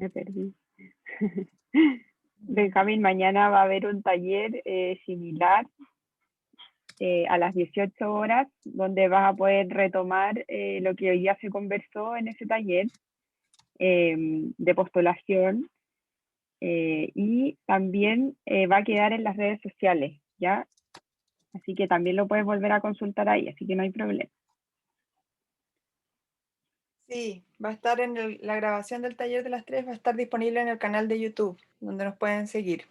Me perdí. Benjamín, mañana va a haber un taller similar a las 18 horas, donde vas a poder retomar lo que hoy día se conversó en ese taller de postulación, y también va a quedar en las redes sociales, ¿ya? Así que también lo puedes volver a consultar ahí, así que no hay problema. Sí, va a estar en la grabación del taller de las 3, va a estar disponible en el canal de YouTube, donde nos pueden seguir.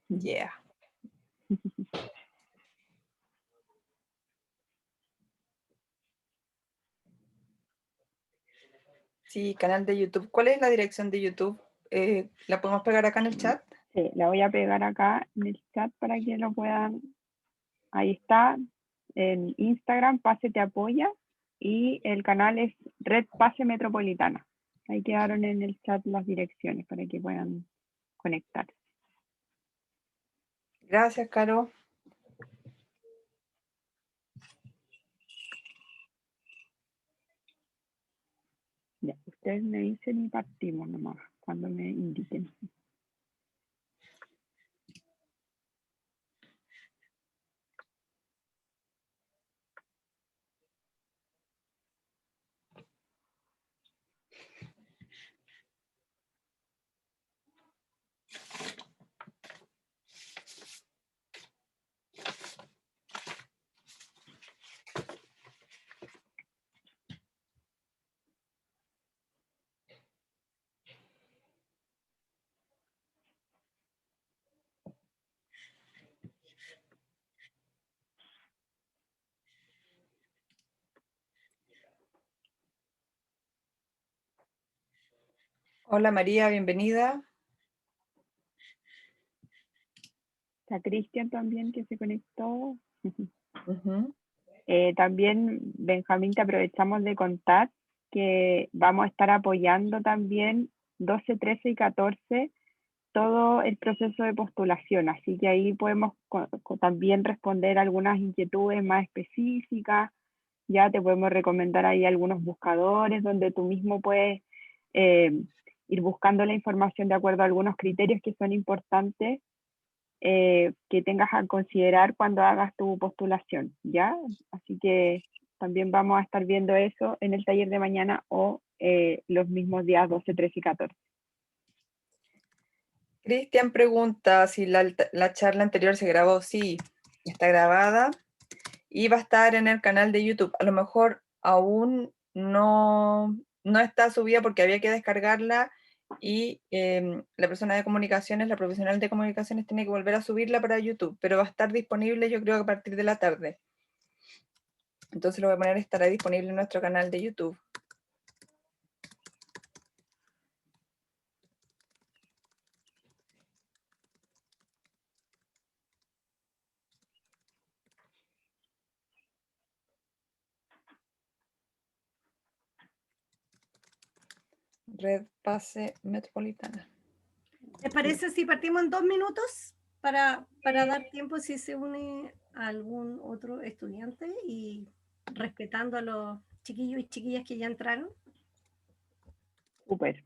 Yeah. Sí, canal de YouTube. ¿Cuál es la dirección de YouTube? ¿La podemos pegar acá en el chat? Sí, la voy a pegar acá en el chat para que lo puedan. Ahí está, en Instagram, Pase Te Apoya, y el canal es Red Pase Metropolitana. Ahí quedaron en el chat las direcciones para que puedan conectar. Gracias, Caro. Ya, ustedes me dicen y partimos nomás, cuando me indiquen. Hola María, bienvenida. Está Cristian también, que se conectó. Uh-huh. También, Benjamín, te aprovechamos de contar que vamos a estar apoyando también 12, 13 y 14 todo el proceso de postulación, así que ahí podemos también responder algunas inquietudes más específicas. Ya te podemos recomendar ahí algunos buscadores donde tú mismo puedes eh, ir buscando la información de acuerdo a algunos criterios que son importantes, que tengas a considerar cuando hagas tu postulación, ¿ya? Así que también vamos a estar viendo eso en el taller de mañana o los mismos días 12, 13 y 14. Cristian pregunta si la charla anterior se grabó. Sí, está grabada y va a estar en el canal de YouTube. A lo mejor aún no está subida porque había que descargarla y la persona de comunicaciones, la profesional de comunicaciones, tiene que volver a subirla para YouTube, pero va a estar disponible yo creo que a partir de la tarde. Entonces lo voy a poner, estará disponible en nuestro canal de YouTube. Red Pase Metropolitana. ¿Les parece si partimos en 2 minutos para dar tiempo si se une algún otro estudiante y respetando a los chiquillos y chiquillas que ya entraron? Súper.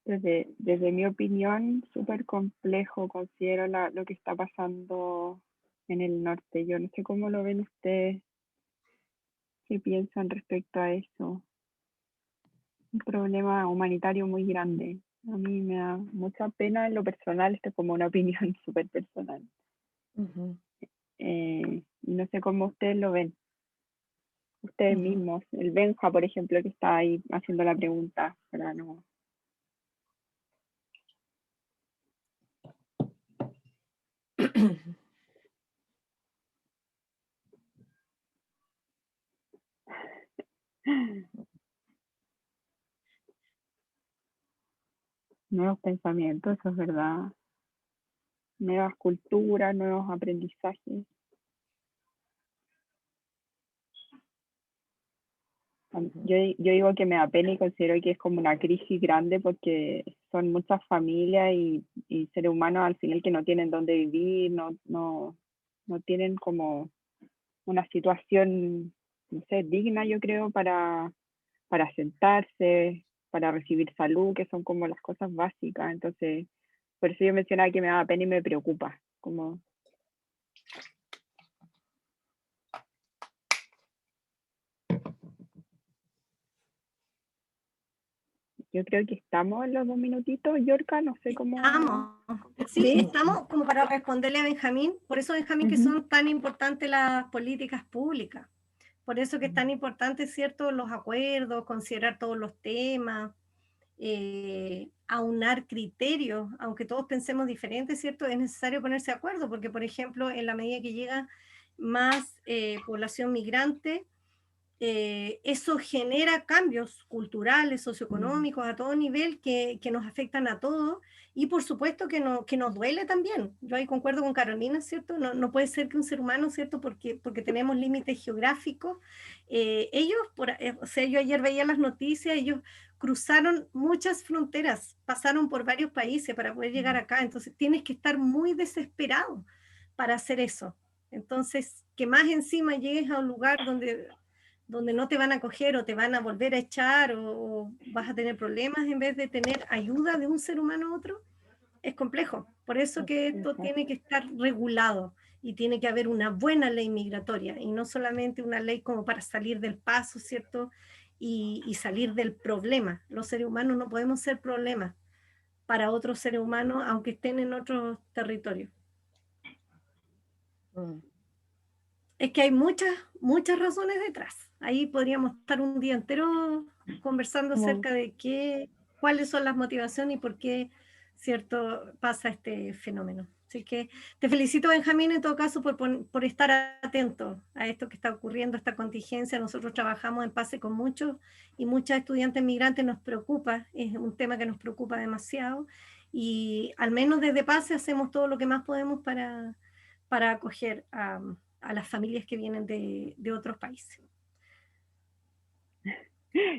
Desde mi opinión, súper complejo considero lo que está pasando en el norte. Yo no sé cómo lo ven ustedes, qué piensan respecto a eso. Un problema humanitario muy grande. A mí me da mucha mucha pena en lo personal, esto es como una opinión súper personal. Ujú. Y no sé cómo ustedes lo ven, ustedes Ujú. mismos. El Benja, por ejemplo, que está ahí haciendo la pregunta, para no... Nuevos pensamientos, eso es verdad. Nuevas culturas, nuevos aprendizajes. Yo digo que me da pena y considero que es como una crisis grande porque son muchas familias y seres humanos al final que no tienen dónde vivir, no tienen como una situación, no sé, digna, yo creo, para sentarse, para recibir salud, que son como las cosas básicas. Entonces, por eso yo mencionaba que me da pena y me preocupa. Como yo creo que estamos en los 2 minutitos, Yorka, no sé cómo... Estamos. Sí, ¿Sí? estamos como para responderle a Benjamín. Por eso, Benjamín, que son tan importantes las políticas públicas. Por eso que es tan importante, ¿cierto?, los acuerdos, considerar todos los temas, aunar criterios, aunque todos pensemos diferentes, ¿cierto? Es necesario ponerse de acuerdo, porque, por ejemplo, en la medida que llega más población migrante, eso genera cambios culturales, socioeconómicos, a todo nivel que nos afectan a todos y por supuesto que nos duele también. Yo ahí concuerdo con Carolina, ¿cierto? No puede ser que un ser humano, ¿cierto? Porque tenemos límites geográficos. O sea, yo ayer veía las noticias, ellos cruzaron muchas fronteras, pasaron por varios países para poder llegar acá, entonces tienes que estar muy desesperado para hacer eso. Entonces, que más encima llegues a un lugar donde no te van a coger o te van a volver a echar o vas a tener problemas en vez de tener ayuda de un ser humano a otro, es complejo. Por eso que esto tiene que estar regulado y tiene que haber una buena ley migratoria y no solamente una ley como para salir del paso, ¿cierto? Y salir del problema. Los seres humanos no podemos ser problemas para otros seres humanos aunque estén en otros territorios. Mm. Es que hay muchas razones detrás. Ahí podríamos estar un día entero conversando acerca de cuáles son las motivaciones y por qué, cierto, pasa este fenómeno. Así que te felicito, Benjamín, en todo caso, por estar atento a esto que está ocurriendo, esta contingencia. Nosotros trabajamos en PACE con muchos y muchas estudiantes migrantes, nos preocupa, es un tema que nos preocupa demasiado y al menos desde PACE hacemos todo lo que más podemos para acoger a las familias que vienen de otros países.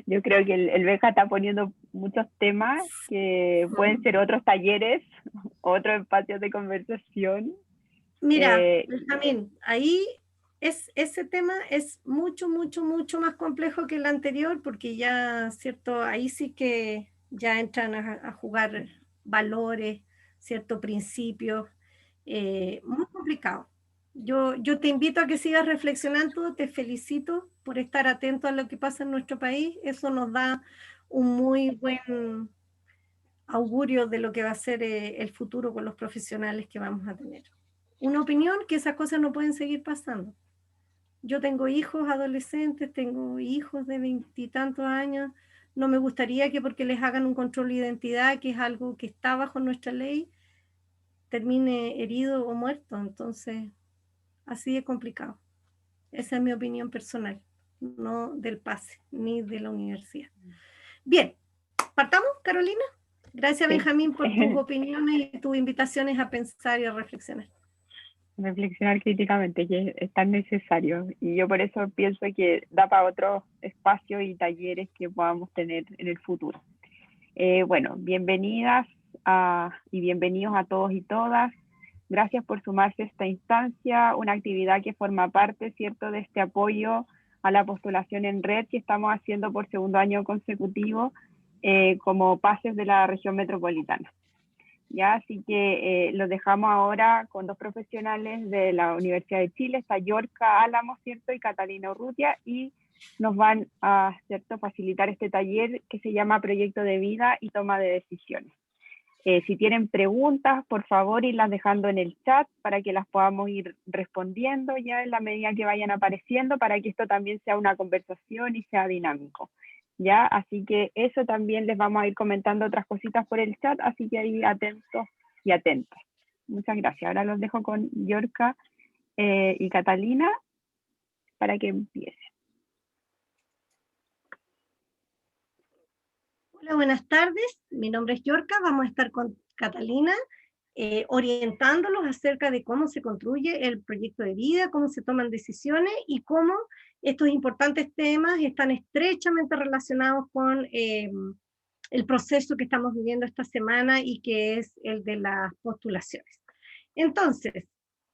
Yo creo que el Benja está poniendo muchos temas que pueden ser otros talleres, otros espacios de conversación. Mira, Benjamín, ahí ese tema es mucho más complejo que el anterior, porque ya, ¿cierto? Ahí sí que ya entran a jugar valores, ¿cierto? Principios, muy complicado. Yo te invito a que sigas reflexionando, te felicito por estar atento a lo que pasa en nuestro país, eso nos da un muy buen augurio de lo que va a ser el futuro con los profesionales que vamos a tener. Una opinión que esas cosas no pueden seguir pasando. Yo tengo hijos adolescentes, tengo hijos de 20 y tantos años, no me gustaría que porque les hagan un control de identidad, que es algo que está bajo nuestra ley, termine herido o muerto. Entonces, así de complicado. Esa es mi opinión personal, no del PACE ni de la universidad. Bien, partamos, Carolina. Gracias, Sí. Benjamín, por tus opiniones y tus invitaciones a pensar y a reflexionar. Reflexionar críticamente, que es tan necesario. Y yo por eso pienso que da para otros espacios y talleres que podamos tener en el futuro. Bueno, bienvenidas y bienvenidos a todos y todas. Gracias por sumarse a esta instancia, una actividad que forma parte, ¿cierto?, de este apoyo a la postulación en red que estamos haciendo por segundo año consecutivo como PACES de la región metropolitana. ¿Ya? Así que los dejamos ahora con 2 profesionales de la Universidad de Chile, está Yorka Álamo, ¿cierto?, y Catalina Urrutia, y nos van a, ¿cierto?, facilitar este taller que se llama Proyecto de Vida y Toma de Decisiones. Si tienen preguntas, por favor, irlas dejando en el chat para que las podamos ir respondiendo ya en la medida que vayan apareciendo, para que esto también sea una conversación y sea dinámico. ¿Ya? Así que eso también les vamos a ir comentando otras cositas por el chat, así que ahí atentos y atentas. Muchas gracias. Ahora los dejo con Yorka y Catalina para que empiecen. Hola, buenas tardes. Mi nombre es Yorka. Vamos a estar con Catalina orientándolos acerca de cómo se construye el proyecto de vida, cómo se toman decisiones y cómo estos importantes temas están estrechamente relacionados con el proceso que estamos viviendo esta semana y que es el de las postulaciones. Entonces,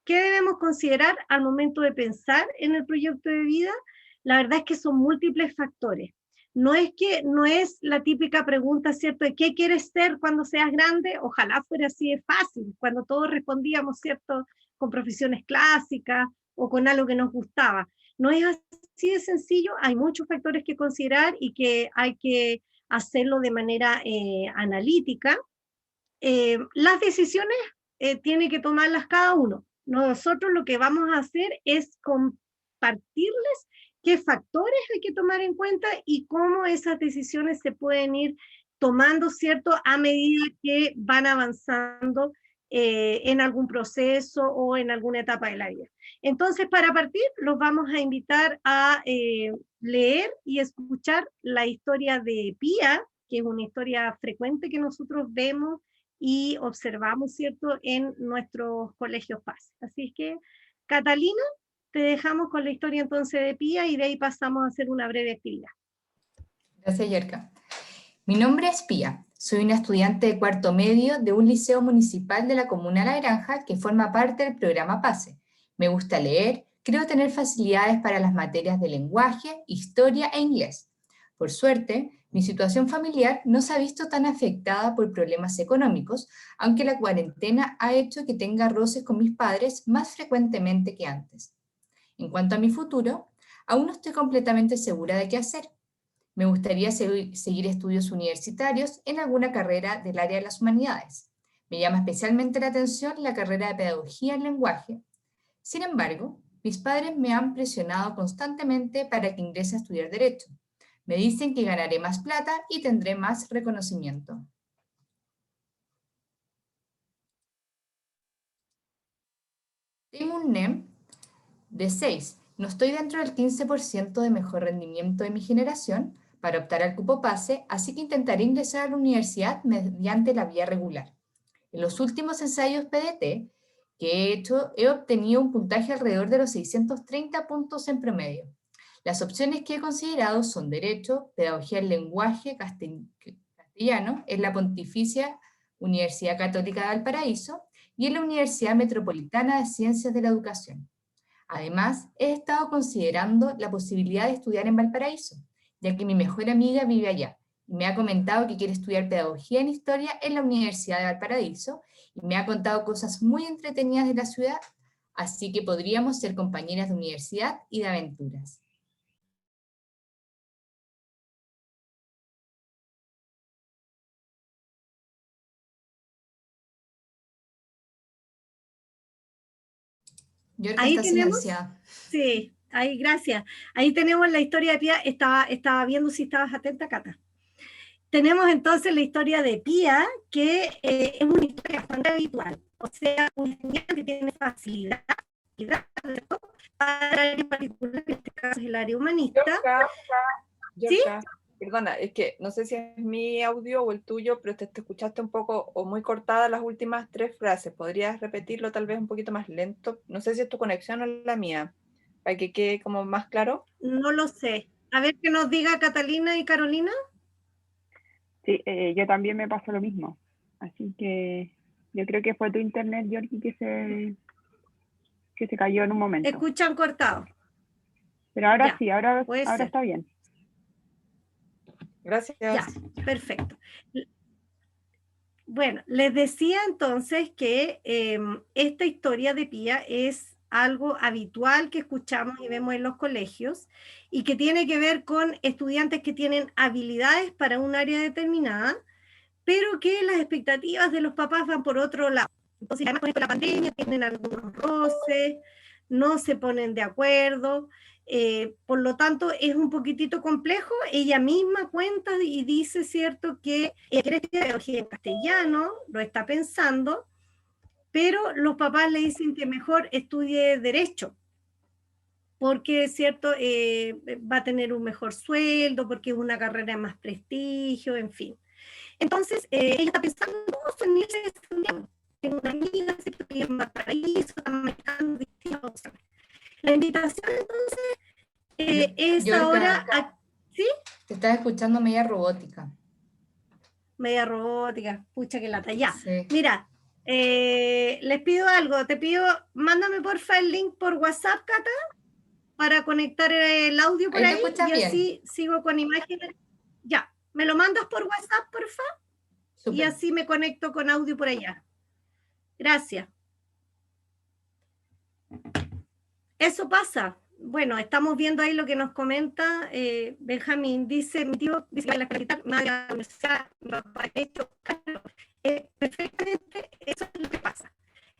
¿qué debemos considerar al momento de pensar en el proyecto de vida? La verdad es que son múltiples factores. No es la típica pregunta, ¿cierto?, de ¿qué quieres ser cuando seas grande? Ojalá fuera así de fácil, cuando todos respondíamos, ¿cierto?, con profesiones clásicas o con algo que nos gustaba. No es así de sencillo, hay muchos factores que considerar y que hay que hacerlo de manera analítica. Las decisiones tiene que tomarlas cada uno. Nosotros lo que vamos a hacer es compartirles qué factores hay que tomar en cuenta y cómo esas decisiones se pueden ir tomando, ¿cierto?, a medida que van avanzando en algún proceso o en alguna etapa de la vida. Entonces, para partir, los vamos a invitar a leer y escuchar la historia de Pía, que es una historia frecuente que nosotros vemos y observamos, ¿cierto?, en nuestros colegios PAS. Así es que, Catalina, te dejamos con la historia entonces de Pía y de ahí pasamos a hacer una breve actividad. Gracias, Yerka. Mi nombre es Pía. Soy una estudiante de cuarto medio de un liceo municipal de la comuna La Granja que forma parte del programa PASE. Me gusta leer, creo tener facilidades para las materias de lenguaje, historia e inglés. Por suerte, mi situación familiar no se ha visto tan afectada por problemas económicos, aunque la cuarentena ha hecho que tenga roces con mis padres más frecuentemente que antes. En cuanto a mi futuro, aún no estoy completamente segura de qué hacer. Me gustaría seguir estudios universitarios en alguna carrera del área de las humanidades. Me llama especialmente la atención la carrera de pedagogía en lenguaje. Sin embargo, mis padres me han presionado constantemente para que ingrese a estudiar Derecho. Me dicen que ganaré más plata y tendré más reconocimiento. Tengo un NEM de 6. No estoy dentro del 15% de mejor rendimiento de mi generación para optar al cupo PASE, así que intentaré ingresar a la universidad mediante la vía regular. En los últimos ensayos PDT que he hecho, he obtenido un puntaje alrededor de los 630 puntos en promedio. Las opciones que he considerado son Derecho, Pedagogía en Lenguaje Castellano en la Pontificia Universidad Católica de Valparaíso y en la Universidad Metropolitana de Ciencias de la Educación. Además, he estado considerando la posibilidad de estudiar en Valparaíso, ya que mi mejor amiga vive allá y me ha comentado que quiere estudiar Pedagogía en Historia en la Universidad de Valparaíso y me ha contado cosas muy entretenidas de la ciudad, así que podríamos ser compañeras de universidad y de aventuras. Yorka, Ahí está tenemos, silenciada. sí, ahí, gracias. Ahí tenemos la historia de Pía, estaba viendo si estabas atenta, Cata. Tenemos entonces la historia de Pía, que es una historia bastante habitual, o sea, un estudiante que tiene facilidad para el área en particular, que en este caso es el área humanista. Yorka, perdona, es que no sé si es mi audio o el tuyo, pero te escuchaste un poco o muy cortada las últimas 3 frases. ¿Podrías repetirlo tal vez un poquito más lento? No sé si es tu conexión o la mía, para que quede como más claro. No lo sé. A ver qué nos diga Catalina y Carolina. Sí, yo también me pasó lo mismo. Así que yo creo que fue tu internet, Yorki, que se cayó en un momento. Escuchan cortado. Pero ahora Ya, sí, ahora puede ser. está bien. Gracias. Ya, perfecto. Bueno, les decía entonces que esta historia de Pía es algo habitual que escuchamos y vemos en los colegios y que tiene que ver con estudiantes que tienen habilidades para un área determinada, pero que las expectativas de los papás van por otro lado. Entonces, además con esto de la pandemia, tienen algunos roces, no se ponen de acuerdo, por lo tanto es un poquitito complejo. Ella misma cuenta y dice, cierto, que ella quiere estudiar pedagogía en castellano, lo está pensando, pero los papás le dicen que mejor estudie Derecho, porque es cierto, va a tener un mejor sueldo, porque es una carrera de más prestigio, en fin. Entonces, ella está pensando en irse a estudiar. Tengo una amiga, ¿cierto?, que vive en Valparaíso, está manejando distintas opciones. La invitación, entonces, es Yorka, ahora, ¿sí? te estás escuchando media robótica. Media robótica, pucha que lata, ya. Sí. Mira, les pido algo, te pido, mándame porfa el link por WhatsApp, Cata, para conectar el audio por Ahí te ahí, escuchas y bien. así sigo con imágenes. Ya, ¿me lo mandas por WhatsApp, porfa? Y Súper. así me conecto con audio por allá. Gracias. Eso pasa. Bueno, estamos viendo ahí lo que nos comenta Benjamín. Dice, mi tío dice que la capital, nadie la universidad, no ha hecho, claro, perfectamente eso es lo que pasa.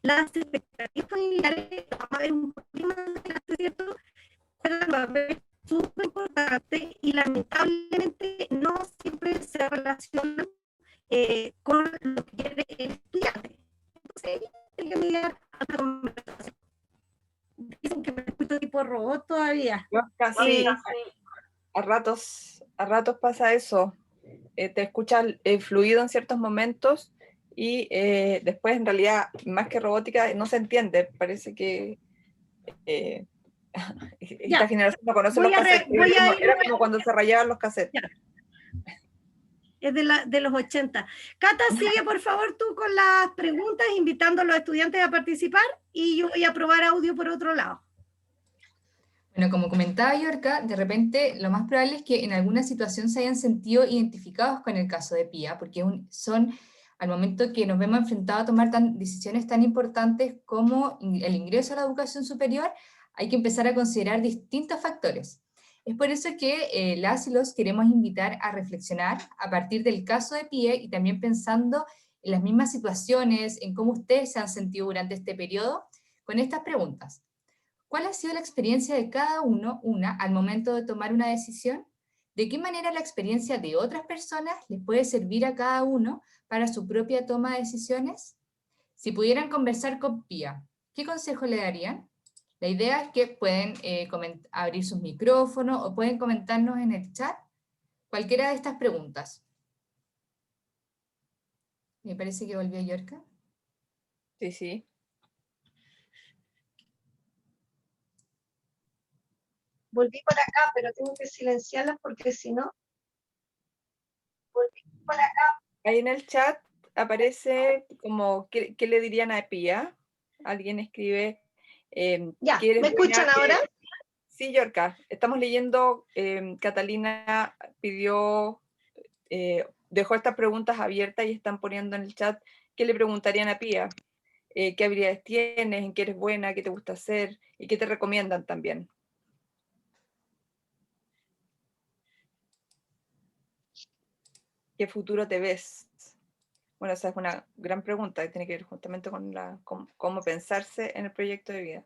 Las expectativas familiares, vamos a ver un poquito más adelante, ¿cierto?, juegan un papel súper importante y lamentablemente no siempre se relacionan con lo que quiere el estudiante. Entonces, hay que mirar a la conversación. Dicen que me escucho tipo robot todavía. Yo casi a ratos pasa eso. Te escuchas fluido en ciertos momentos y después en realidad más que robótica no se entiende. Parece que esta generación no conoce los cassettes. Era como cuando se rayaban los cassettes. Ya. Es de los 80. Cata, sigue por favor tú con las preguntas, invitando a los estudiantes a participar, y yo voy a probar audio por otro lado. Bueno, como comentaba Yorka, de repente lo más probable es que en alguna situación se hayan sentido identificados con el caso de Pía, porque son, al momento que nos vemos enfrentados a tomar decisiones tan importantes como el ingreso a la educación superior, hay que empezar a considerar distintos factores. Es por eso que las y los queremos invitar a reflexionar a partir del caso de Pía y también pensando en las mismas situaciones, en cómo ustedes se han sentido durante este periodo, con estas preguntas. ¿Cuál ha sido la experiencia de cada una al momento de tomar una decisión? ¿De qué manera la experiencia de otras personas les puede servir a cada uno para su propia toma de decisiones? Si pudieran conversar con Pía, ¿qué consejo le darían? La idea es que pueden abrir sus micrófonos o pueden comentarnos en el chat cualquiera de estas preguntas. Me parece que volvió Yorka. Sí, sí. Volví por acá, pero tengo que silenciarlas porque si no... Volví por acá. Ahí en el chat aparece como, ¿qué le dirían a Pía? Alguien escribe... Ya, ¿me escuchan ahora? Sí, Yorka, estamos leyendo, Catalina pidió, dejó estas preguntas abiertas y están poniendo en el chat qué le preguntarían a Pía, qué habilidades tienes, en qué eres buena, qué te gusta hacer y qué te recomiendan también. ¿Qué futuro te ves? Bueno, esa es una gran pregunta que tiene que ver justamente con cómo pensarse en el proyecto de vida.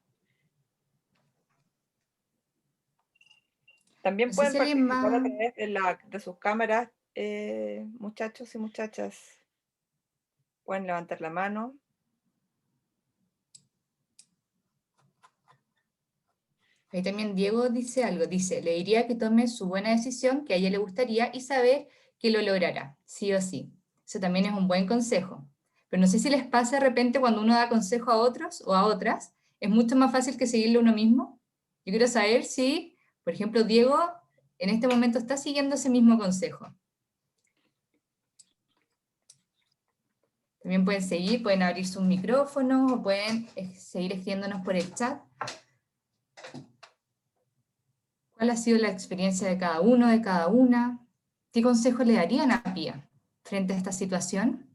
También No sé pueden si alguien participar a más... través de sus cámaras, muchachos y muchachas. Pueden levantar la mano. Ahí también Diego dice algo, dice, le diría que tome su buena decisión, que a ella le gustaría, y saber que lo logrará, sí o sí. Eso también es un buen consejo. Pero no sé si les pasa de repente cuando uno da consejo a otros o a otras, es mucho más fácil que seguirlo uno mismo. Yo quiero saber si, por ejemplo, Diego en este momento está siguiendo ese mismo consejo. También pueden seguir, pueden abrir sus micrófonos o pueden seguir escribiéndonos por el chat. ¿Cuál ha sido la experiencia de cada uno, de cada una? ¿Qué consejo le darían a Pía frente a esta situación?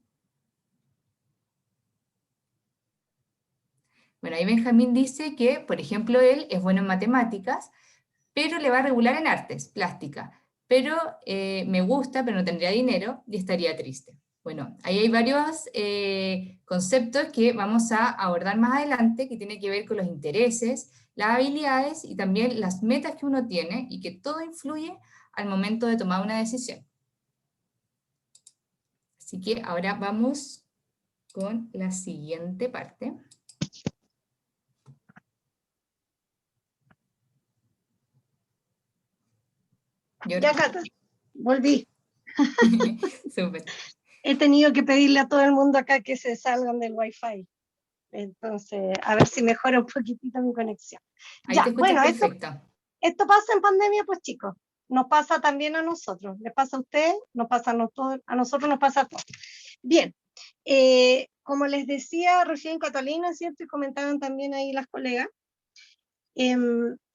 Bueno, ahí Benjamín dice que, por ejemplo, él es bueno en matemáticas, pero le va a regular en artes, plástica. Pero me gusta, pero no tendría dinero y estaría triste. Bueno, ahí hay varios conceptos que vamos a abordar más adelante, que tienen que ver con los intereses, las habilidades y también las metas que uno tiene y que todo influye al momento de tomar una decisión. Así que ahora vamos con la siguiente parte. Ya, Cata, volví. Súper. He tenido que pedirle a todo el mundo acá que se salgan del Wi-Fi. Entonces, a ver si mejora un poquitito mi conexión. Ahí Ya, te escuchas bueno, perfecto. esto pasa en pandemia, pues chicos. Nos pasa también a nosotros. Les pasa a ustedes, nos pasa a nosotros, nos pasa a todos. Bien, como les decía recién Catalina, ¿cierto? Y comentaban también ahí las colegas,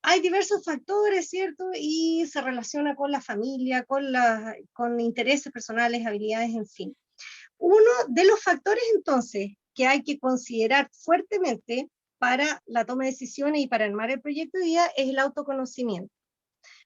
hay diversos factores, ¿cierto? Y se relaciona con la familia, con intereses personales, habilidades, en fin. Uno de los factores, entonces, que hay que considerar fuertemente para la toma de decisiones y para armar el proyecto de vida es el autoconocimiento.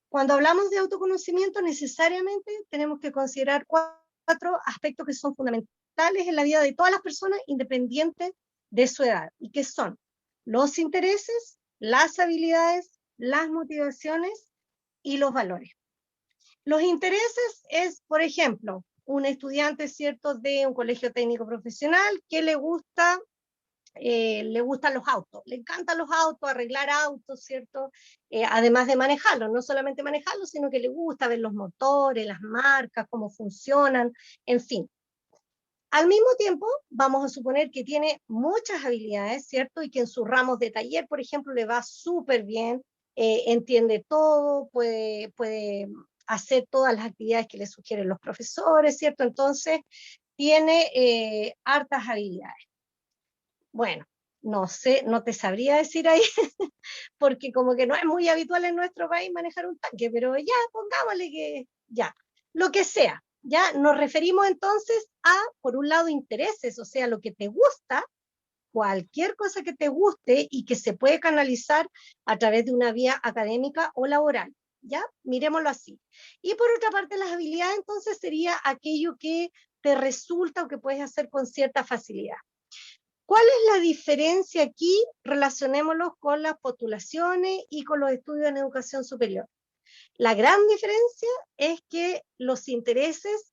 Cuando hablamos de autoconocimiento, necesariamente tenemos que considerar cuatro aspectos que son fundamentales en la vida de todas las personas, independientes de su edad, y que son los intereses, las habilidades, las motivaciones y los valores. Los intereses es, por ejemplo, un estudiante, ¿cierto?, de un colegio técnico profesional que le gustan los autos, le encantan los autos, arreglar autos, ¿cierto? Además de manejarlos, no solamente manejarlos, sino que le gusta ver los motores, las marcas, cómo funcionan, en fin. Al mismo tiempo, vamos a suponer que tiene muchas habilidades, ¿cierto? Y que en sus ramos de taller, por ejemplo, le va súper bien, entiende todo, puede hacer todas las actividades que le sugieren los profesores, ¿cierto? Entonces, tiene hartas habilidades. Bueno, no sé, no te sabría decir ahí, porque como que no es muy habitual en nuestro país manejar un tanque, pero ya, pongámosle que ya, lo que sea. Ya nos referimos entonces a, por un lado, intereses, o sea, lo que te gusta, cualquier cosa que te guste y que se puede canalizar a través de una vía académica o laboral. ¿Ya? Miremoslo así. Y por otra parte, las habilidades entonces sería aquello que te resulta o que puedes hacer con cierta facilidad. ¿Cuál es la diferencia aquí? Relacionémoslo con las postulaciones y con los estudios en educación superior. La gran diferencia es que los intereses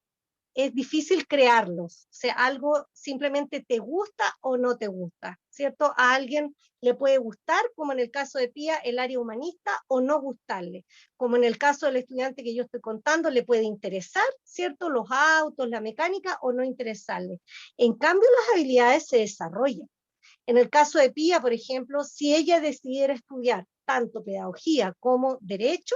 es difícil crearlos, o sea, algo simplemente te gusta o no te gusta, ¿cierto? A alguien le puede gustar, como en el caso de Pía, el área humanista, o no gustarle, como en el caso del estudiante que yo estoy contando, le puede interesar, ¿cierto? Los autos, la mecánica, o no interesarle. En cambio, las habilidades se desarrollan. En el caso de Pía, por ejemplo, si ella decidiera estudiar tanto pedagogía como derecho,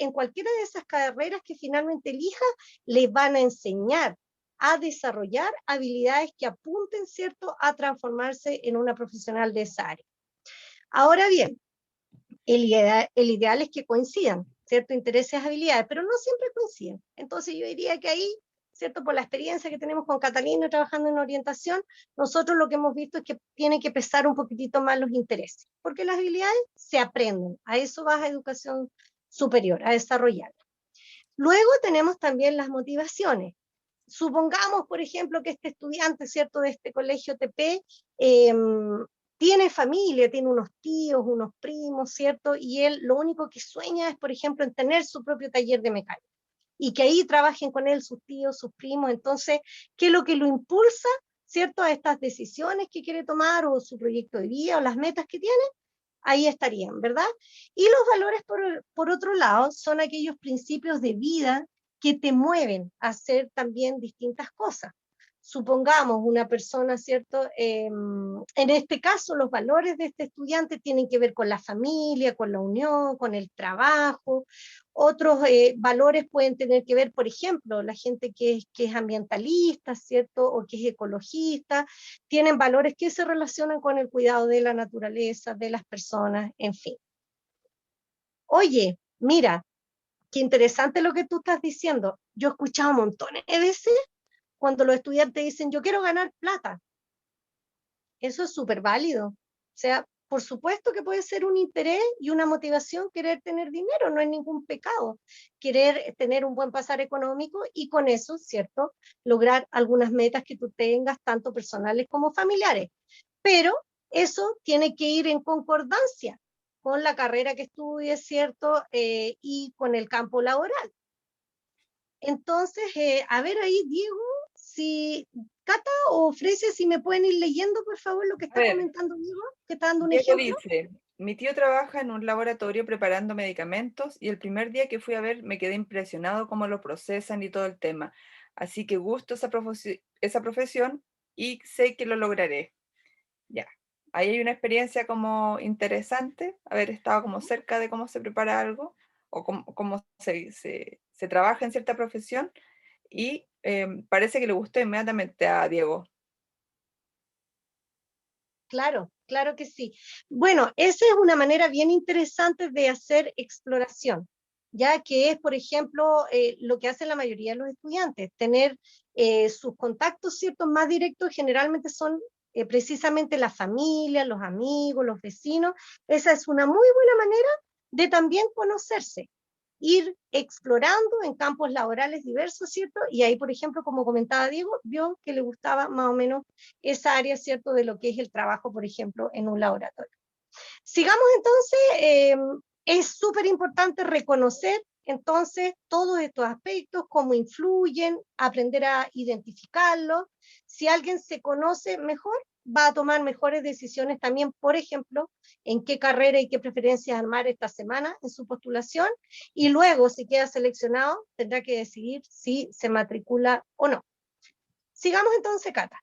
en cualquiera de esas carreras que finalmente elija, le van a enseñar a desarrollar habilidades que apunten, ¿cierto?, a transformarse en una profesional de esa área. Ahora bien, el ideal es que coincidan, ¿cierto?, intereses, habilidades, pero no siempre coinciden. Entonces yo diría que ahí, ¿cierto?, por la experiencia que tenemos con Catalina trabajando en orientación, nosotros lo que hemos visto es que tiene que pesar un poquitito más los intereses, porque las habilidades se aprenden, a eso vas a educación superior, a desarrollar. Luego tenemos también las motivaciones. Supongamos, por ejemplo, que este estudiante, ¿cierto?, de este colegio TP, tiene familia, tiene unos tíos, unos primos, ¿cierto? Y él lo único que sueña es, por ejemplo, en tener su propio taller de mecánica. Y que ahí trabajen con él sus tíos, sus primos. Entonces, ¿qué es lo que lo impulsa, ¿cierto?, a estas decisiones que quiere tomar, o su proyecto de vida, o las metas que tiene? Ahí estarían, ¿verdad? Y los valores, por otro lado, son aquellos principios de vida que te mueven a hacer también distintas cosas. Supongamos una persona, ¿cierto? En este caso, los valores de este estudiante tienen que ver con la familia, con la unión, con el trabajo. Otros valores pueden tener que ver, por ejemplo, la gente que es ambientalista, ¿cierto? O que es ecologista, tienen valores que se relacionan con el cuidado de la naturaleza, de las personas, en fin. Oye, mira, qué interesante lo que tú estás diciendo. Yo he escuchado montones de veces cuando los estudiantes dicen, yo quiero ganar plata. Eso es súper válido. O sea, por supuesto que puede ser un interés y una motivación querer tener dinero, no es ningún pecado querer tener un buen pasar económico y con eso, ¿cierto?, lograr algunas metas que tú tengas, tanto personales como familiares. Pero eso tiene que ir en concordancia con la carrera que estudies, ¿cierto?, y con el campo laboral. Entonces, a ver ahí, Diego, si Cata o Frecia, si me pueden ir leyendo, por favor, lo que está comentando Diego, que está dando un Diego ejemplo. dice, mi tío trabaja en un laboratorio preparando medicamentos y el primer día que fui a ver me quedé impresionado cómo lo procesan y todo el tema. Así que gusto esa profesión y sé que lo lograré. Ya, ahí hay una experiencia como interesante, haber estado como cerca de cómo se prepara algo o cómo se trabaja en cierta profesión y parece que le gustó inmediatamente a Diego. Claro, claro que sí. Bueno, esa es una manera bien interesante de hacer exploración, ya que es, por ejemplo, lo que hacen la mayoría de los estudiantes, tener sus contactos, ¿cierto?, más directos, generalmente son precisamente la familia, los amigos, los vecinos. Esa es una muy buena manera de también conocerse, ir explorando en campos laborales diversos, ¿cierto? Y ahí, por ejemplo, como comentaba Diego, vio que le gustaba más o menos esa área, ¿cierto?, de lo que es el trabajo, por ejemplo, en un laboratorio. Sigamos entonces, es súper importante reconocer entonces todos estos aspectos, cómo influyen, aprender a identificarlos. Si alguien se conoce mejor, va a tomar mejores decisiones también, por ejemplo, en qué carrera y qué preferencias armar esta semana en su postulación, y luego, si queda seleccionado, tendrá que decidir si se matricula o no. Sigamos entonces, Cata.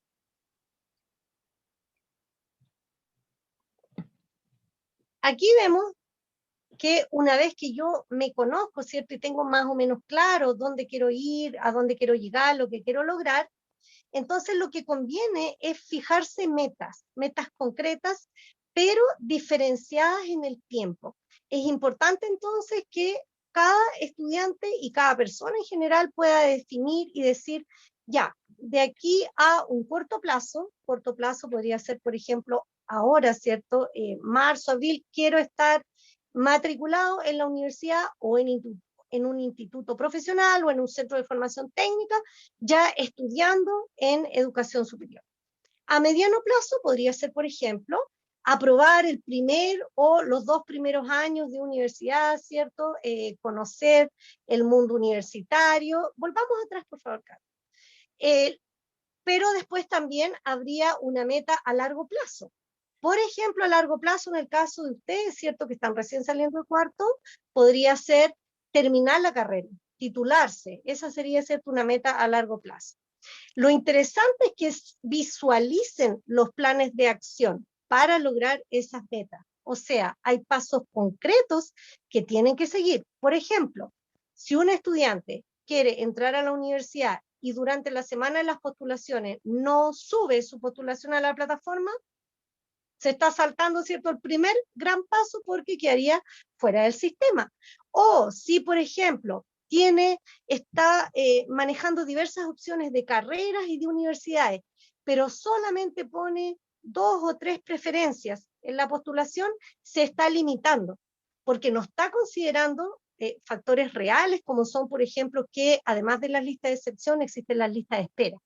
Aquí vemos que una vez que yo me conozco, ¿cierto? Y tengo más o menos claro dónde quiero ir, a dónde quiero llegar, lo que quiero lograr, entonces lo que conviene es fijarse metas concretas, pero diferenciadas en el tiempo. Es importante entonces que cada estudiante y cada persona en general pueda definir y decir, ya, de aquí a un corto plazo podría ser, por ejemplo, ahora, ¿cierto? Marzo, abril, quiero estar matriculado en la universidad o en un instituto profesional o en un centro de formación técnica, ya estudiando en educación superior. A mediano plazo podría ser, por ejemplo, aprobar el primer o los 2 primeros años de universidad, ¿cierto? Conocer el mundo universitario. Volvamos atrás, por favor, Carlos. Pero después también habría una meta a largo plazo. Por ejemplo, a largo plazo, en el caso de ustedes, ¿cierto?, que están recién saliendo de cuarto, podría ser terminar la carrera, titularse. Esa sería, ¿cierto?, una meta a largo plazo. Lo interesante es que visualicen los planes de acción para lograr esas metas. O sea, hay pasos concretos que tienen que seguir. Por ejemplo, si un estudiante quiere entrar a la universidad y durante la semana de las postulaciones no sube su postulación a la plataforma, se está saltando, ¿cierto?, el primer gran paso porque quedaría fuera del sistema. O si, por ejemplo, está manejando diversas opciones de carreras y de universidades, pero solamente pone 2 o 3 preferencias en la postulación, se está limitando, porque no está considerando factores reales, como son, por ejemplo, que además de las listas de excepción, existen las listas de espera.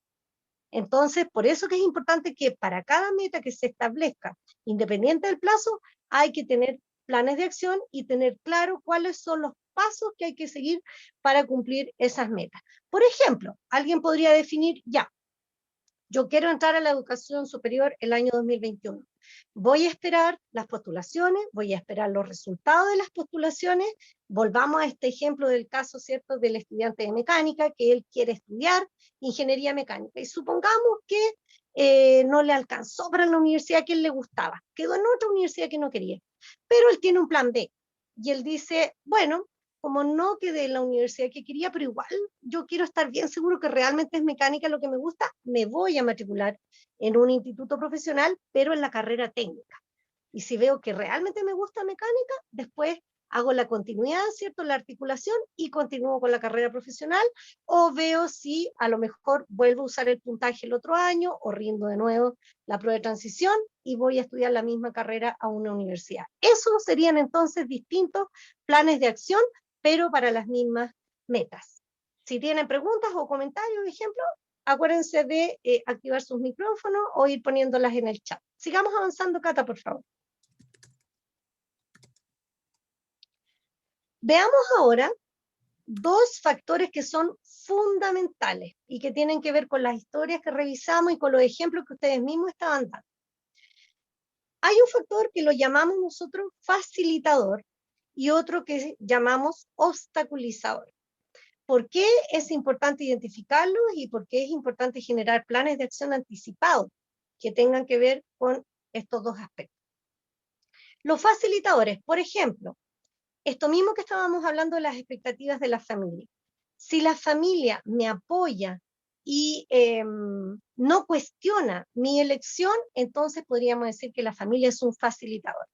Entonces, por eso que es importante que para cada meta que se establezca, independiente del plazo, hay que tener planes de acción y tener claro cuáles son los pasos que hay que seguir para cumplir esas metas. Por ejemplo, alguien podría definir, ya, yo quiero entrar a la educación superior el año 2021. Voy a esperar las postulaciones, voy a esperar los resultados de las postulaciones. Volvamos a este ejemplo del caso, ¿cierto?, del estudiante de mecánica, que él quiere estudiar ingeniería mecánica. Y supongamos que no le alcanzó para la universidad que él le gustaba, quedó en otra universidad que no quería. Pero él tiene un plan B. Y él dice, bueno, como no quedé en la universidad que quería, pero igual yo quiero estar bien seguro que realmente es mecánica lo que me gusta, me voy a matricular en un instituto profesional, pero en la carrera técnica. Y si veo que realmente me gusta mecánica, después hago la continuidad, ¿cierto? La articulación y continúo con la carrera profesional, o veo si a lo mejor vuelvo a usar el puntaje el otro año o rindo de nuevo la prueba de transición y voy a estudiar la misma carrera a una universidad. Esos serían entonces distintos planes de acción, pero para las mismas metas. Si tienen preguntas o comentarios, ejemplo, acuérdense de activar sus micrófonos o ir poniéndolas en el chat. Sigamos avanzando, Cata, por favor. Veamos ahora dos factores que son fundamentales y que tienen que ver con las historias que revisamos y con los ejemplos que ustedes mismos estaban dando. Hay un factor que lo llamamos nosotros facilitador y otro que llamamos obstaculizador. ¿Por qué es importante identificarlos y por qué es importante generar planes de acción anticipados que tengan que ver con estos dos aspectos? Los facilitadores, por ejemplo, esto mismo que estábamos hablando de las expectativas de la familia. Si la familia me apoya y no cuestiona mi elección, entonces podríamos decir que la familia es un facilitador.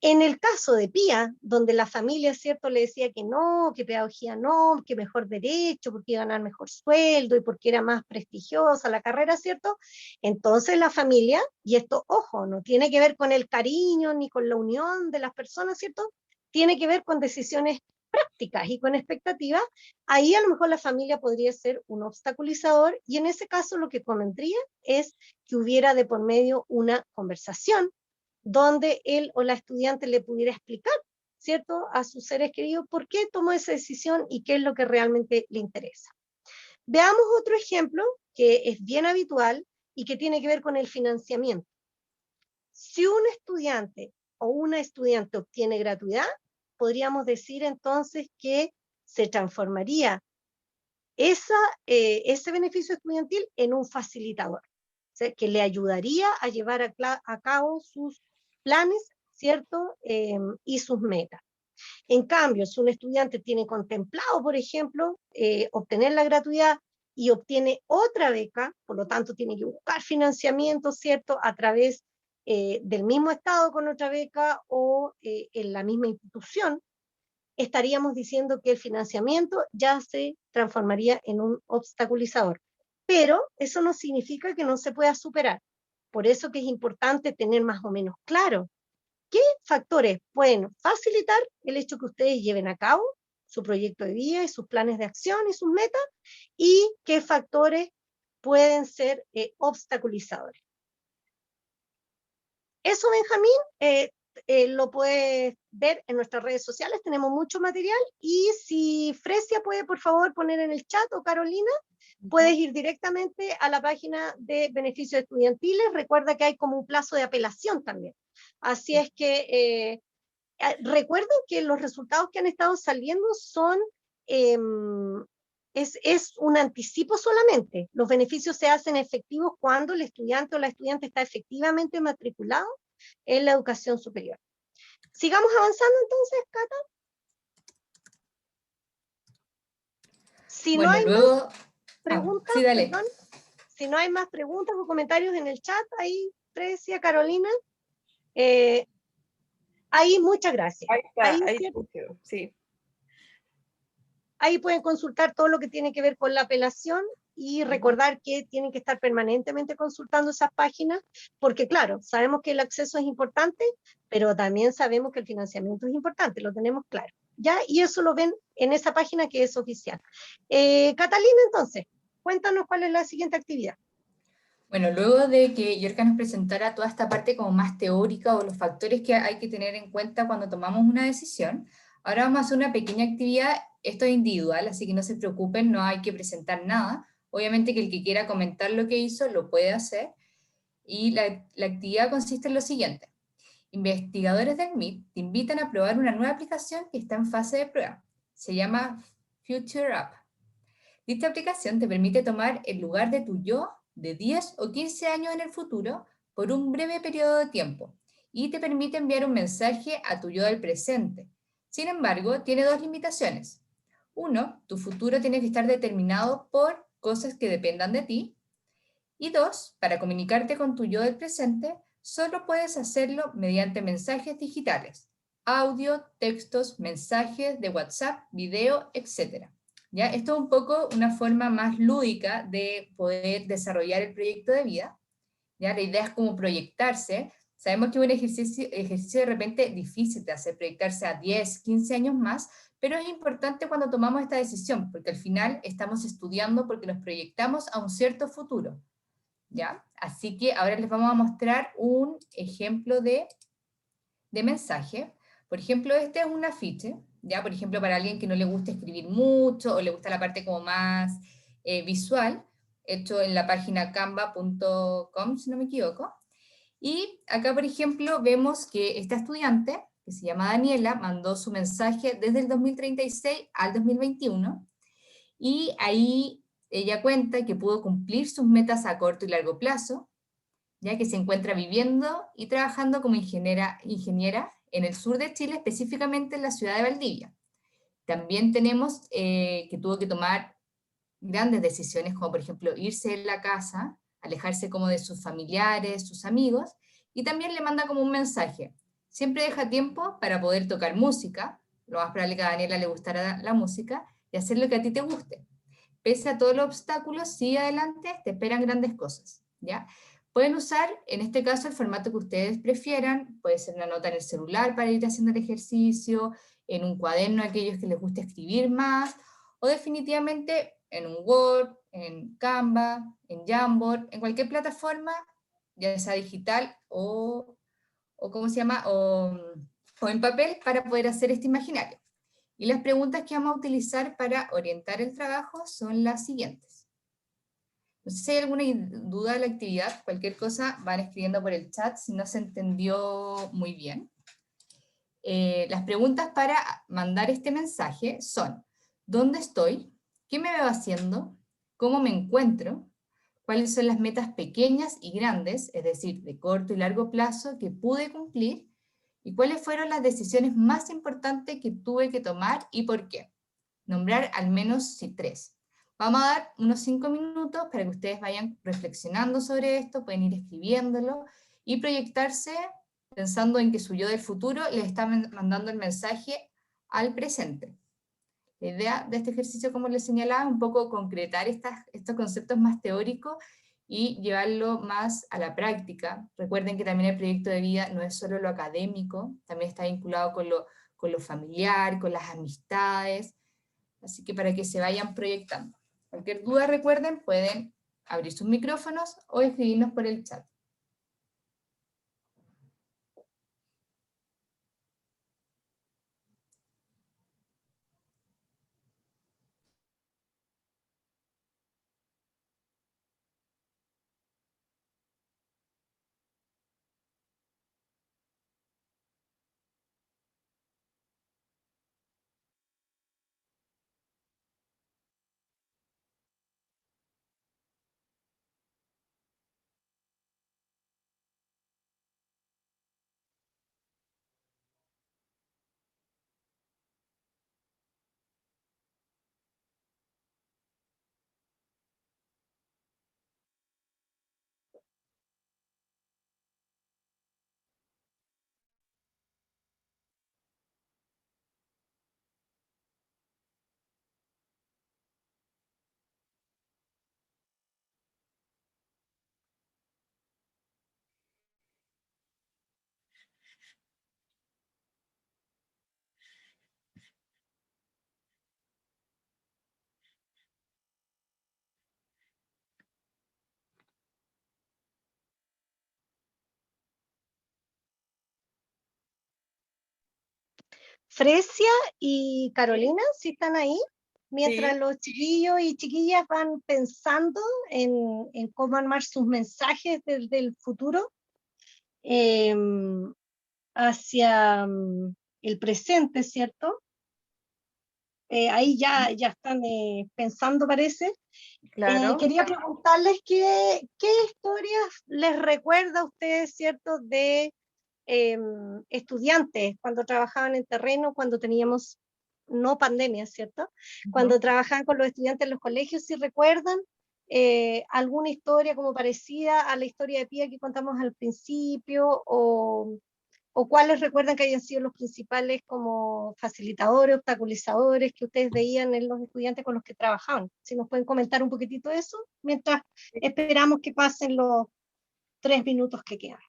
En el caso de Pía, donde la familia, ¿cierto?, le decía que no, que pedagogía no, que mejor derecho, porque iba a ganar mejor sueldo y porque era más prestigiosa la carrera, ¿cierto? Entonces la familia, y esto, ojo, no tiene que ver con el cariño ni con la unión de las personas, ¿cierto? Tiene que ver con decisiones prácticas y con expectativas. Ahí a lo mejor la familia podría ser un obstaculizador y en ese caso lo que convendría es que hubiera de por medio una conversación donde él o la estudiante le pudiera explicar, ¿cierto?, a sus seres queridos por qué tomó esa decisión y qué es lo que realmente le interesa. Veamos otro ejemplo que es bien habitual y que tiene que ver con el financiamiento. Si un estudiante o una estudiante obtiene gratuidad, podríamos decir entonces que se transformaría ese beneficio estudiantil en un facilitador, o sea, que le ayudaría a llevar a cabo sus planes, ¿cierto? Y sus metas. En cambio, si un estudiante tiene contemplado, por ejemplo, obtener la gratuidad y obtiene otra beca, por lo tanto tiene que buscar financiamiento, ¿cierto?, a través del mismo estado con otra beca o en la misma institución, estaríamos diciendo que el financiamiento ya se transformaría en un obstaculizador. Pero eso no significa que no se pueda superar. Por eso que es importante tener más o menos claro qué factores pueden facilitar el hecho que ustedes lleven a cabo su proyecto de vida y sus planes de acción y sus metas, y qué factores pueden ser obstaculizadores. Eso, Benjamín, lo puedes ver en nuestras redes sociales, tenemos mucho material, y si Fresia puede por favor poner en el chat, o Carolina, puedes ir directamente a la página de beneficios estudiantiles. Recuerda que hay como un plazo de apelación también. Así es que recuerden que los resultados que han estado saliendo son, es un anticipo solamente. Los beneficios se hacen efectivos cuando el estudiante o la estudiante está efectivamente matriculado en la educación superior. Sigamos avanzando entonces, Cata. Si Bueno, no hay luego... más preguntas, sí, dale. perdón, si no hay más preguntas o comentarios en el chat, ahí, Fresia, Carolina, ahí muchas gracias. Ahí está, ahí ¿cierto? escucho, sí. Ahí pueden consultar todo lo que tiene que ver con la apelación y recordar que tienen que estar permanentemente consultando esas páginas, porque claro, sabemos que el acceso es importante, pero también sabemos que el financiamiento es importante, lo tenemos claro, ¿ya? Y eso lo ven en esa página que es oficial. Catalina, entonces, cuéntanos cuál es la siguiente actividad. Bueno, luego de que Yorka nos presentara toda esta parte como más teórica o los factores que hay que tener en cuenta cuando tomamos una decisión, ahora vamos a hacer una pequeña actividad. Esto es individual, así que no se preocupen, no hay que presentar nada. Obviamente que el que quiera comentar lo que hizo lo puede hacer. Y la actividad consiste en lo siguiente. Investigadores del MIT te invitan a probar una nueva aplicación que está en fase de prueba. Se llama Future App. Esta aplicación te permite tomar el lugar de tu yo de 10 o 15 años en el futuro por un breve periodo de tiempo y te permite enviar un mensaje a tu yo del presente. Sin embargo, tiene dos limitaciones. Uno, tu futuro tiene que estar determinado por cosas que dependan de ti. Y dos, para comunicarte con tu yo del presente, solo puedes hacerlo mediante mensajes digitales. audio, textos, mensajes de WhatsApp, video, etc. ¿Ya? Esto es un poco una forma más lúdica de poder desarrollar el proyecto de vida. ¿Ya? La idea es como proyectarse. Sabemos que es un ejercicio de repente difícil de hacer, proyectarse a 10, 15 años más, pero es importante cuando tomamos esta decisión, porque al final estamos estudiando porque nos proyectamos a un cierto futuro. ¿Ya? Así que ahora les vamos a mostrar un ejemplo de mensaje. Por ejemplo, este es un afiche, ¿ya? Por ejemplo, para alguien que no le gusta escribir mucho o le gusta la parte como más visual, hecho en la página canva.com, si no me equivoco. Y acá, por ejemplo, vemos que esta estudiante, que se llama Daniela, mandó su mensaje desde el 2036 al 2021, y ahí ella cuenta que pudo cumplir sus metas a corto y largo plazo, ya que se encuentra viviendo y trabajando como ingeniera en el sur de Chile, específicamente en la ciudad de Valdivia. También tenemos que tuvo que tomar grandes decisiones, como por ejemplo irse de la casa, alejarse como de sus familiares, sus amigos, y también le manda como un mensaje: siempre deja tiempo para poder tocar música, lo más probable es que a Daniela le gustara la música, y hacer lo que a ti te guste. Pese a todos los obstáculos, sigue adelante, te esperan grandes cosas, ¿ya? Pueden usar, en este caso, el formato que ustedes prefieran, puede ser una nota en el celular para ir haciendo el ejercicio, en un cuaderno a aquellos que les guste escribir más, o definitivamente en un Word, en Canva, en Jamboard, en cualquier plataforma, ya sea digital o ¿cómo se llama? O en papel, para poder hacer este imaginario. Y las preguntas que vamos a utilizar para orientar el trabajo son las siguientes. No sé si hay alguna duda de la actividad, cualquier cosa van escribiendo por el chat si no se entendió muy bien. Las preguntas para mandar este mensaje son: ¿dónde estoy? ¿Qué me veo haciendo? ¿Cómo me encuentro? ¿Cuáles son las metas pequeñas y grandes, es decir, de corto y largo plazo, que pude cumplir? ¿Y cuáles fueron las decisiones más importantes que tuve que tomar y por qué? Nombrar al menos 3. Vamos a dar unos 5 minutos para que ustedes vayan reflexionando sobre esto, pueden ir escribiéndolo y proyectarse pensando en que su yo del futuro le está mandando el mensaje al presente. La idea de este ejercicio, como les señalaba, es un poco concretar estos conceptos más teóricos y llevarlo más a la práctica. Recuerden que también el proyecto de vida no es solo lo académico, también está vinculado con lo familiar, con las amistades, así que para que se vayan proyectando. Cualquier duda, recuerden, pueden abrir sus micrófonos o escribirnos por el chat. Fresia y Carolina, ¿sí están ahí? Mientras Sí. los chiquillos y chiquillas van pensando en cómo armar sus mensajes desde el futuro hacia el presente, ¿cierto? Ahí ya están pensando, parece. Claro. Quería preguntarles qué historias les recuerda a ustedes, ¿cierto?, de estudiantes cuando trabajaban en terreno, cuando teníamos no pandemia, ¿cierto? Cuando trabajaban con los estudiantes en los colegios, si recuerdan alguna historia como parecida a la historia de Pía que contamos al principio, o ¿O cuáles recuerdan que hayan sido los principales como facilitadores, obstaculizadores que ustedes veían en los estudiantes con los que trabajaban? Si nos pueden comentar un poquitito de eso, mientras esperamos que pasen los 3 minutos que quedan.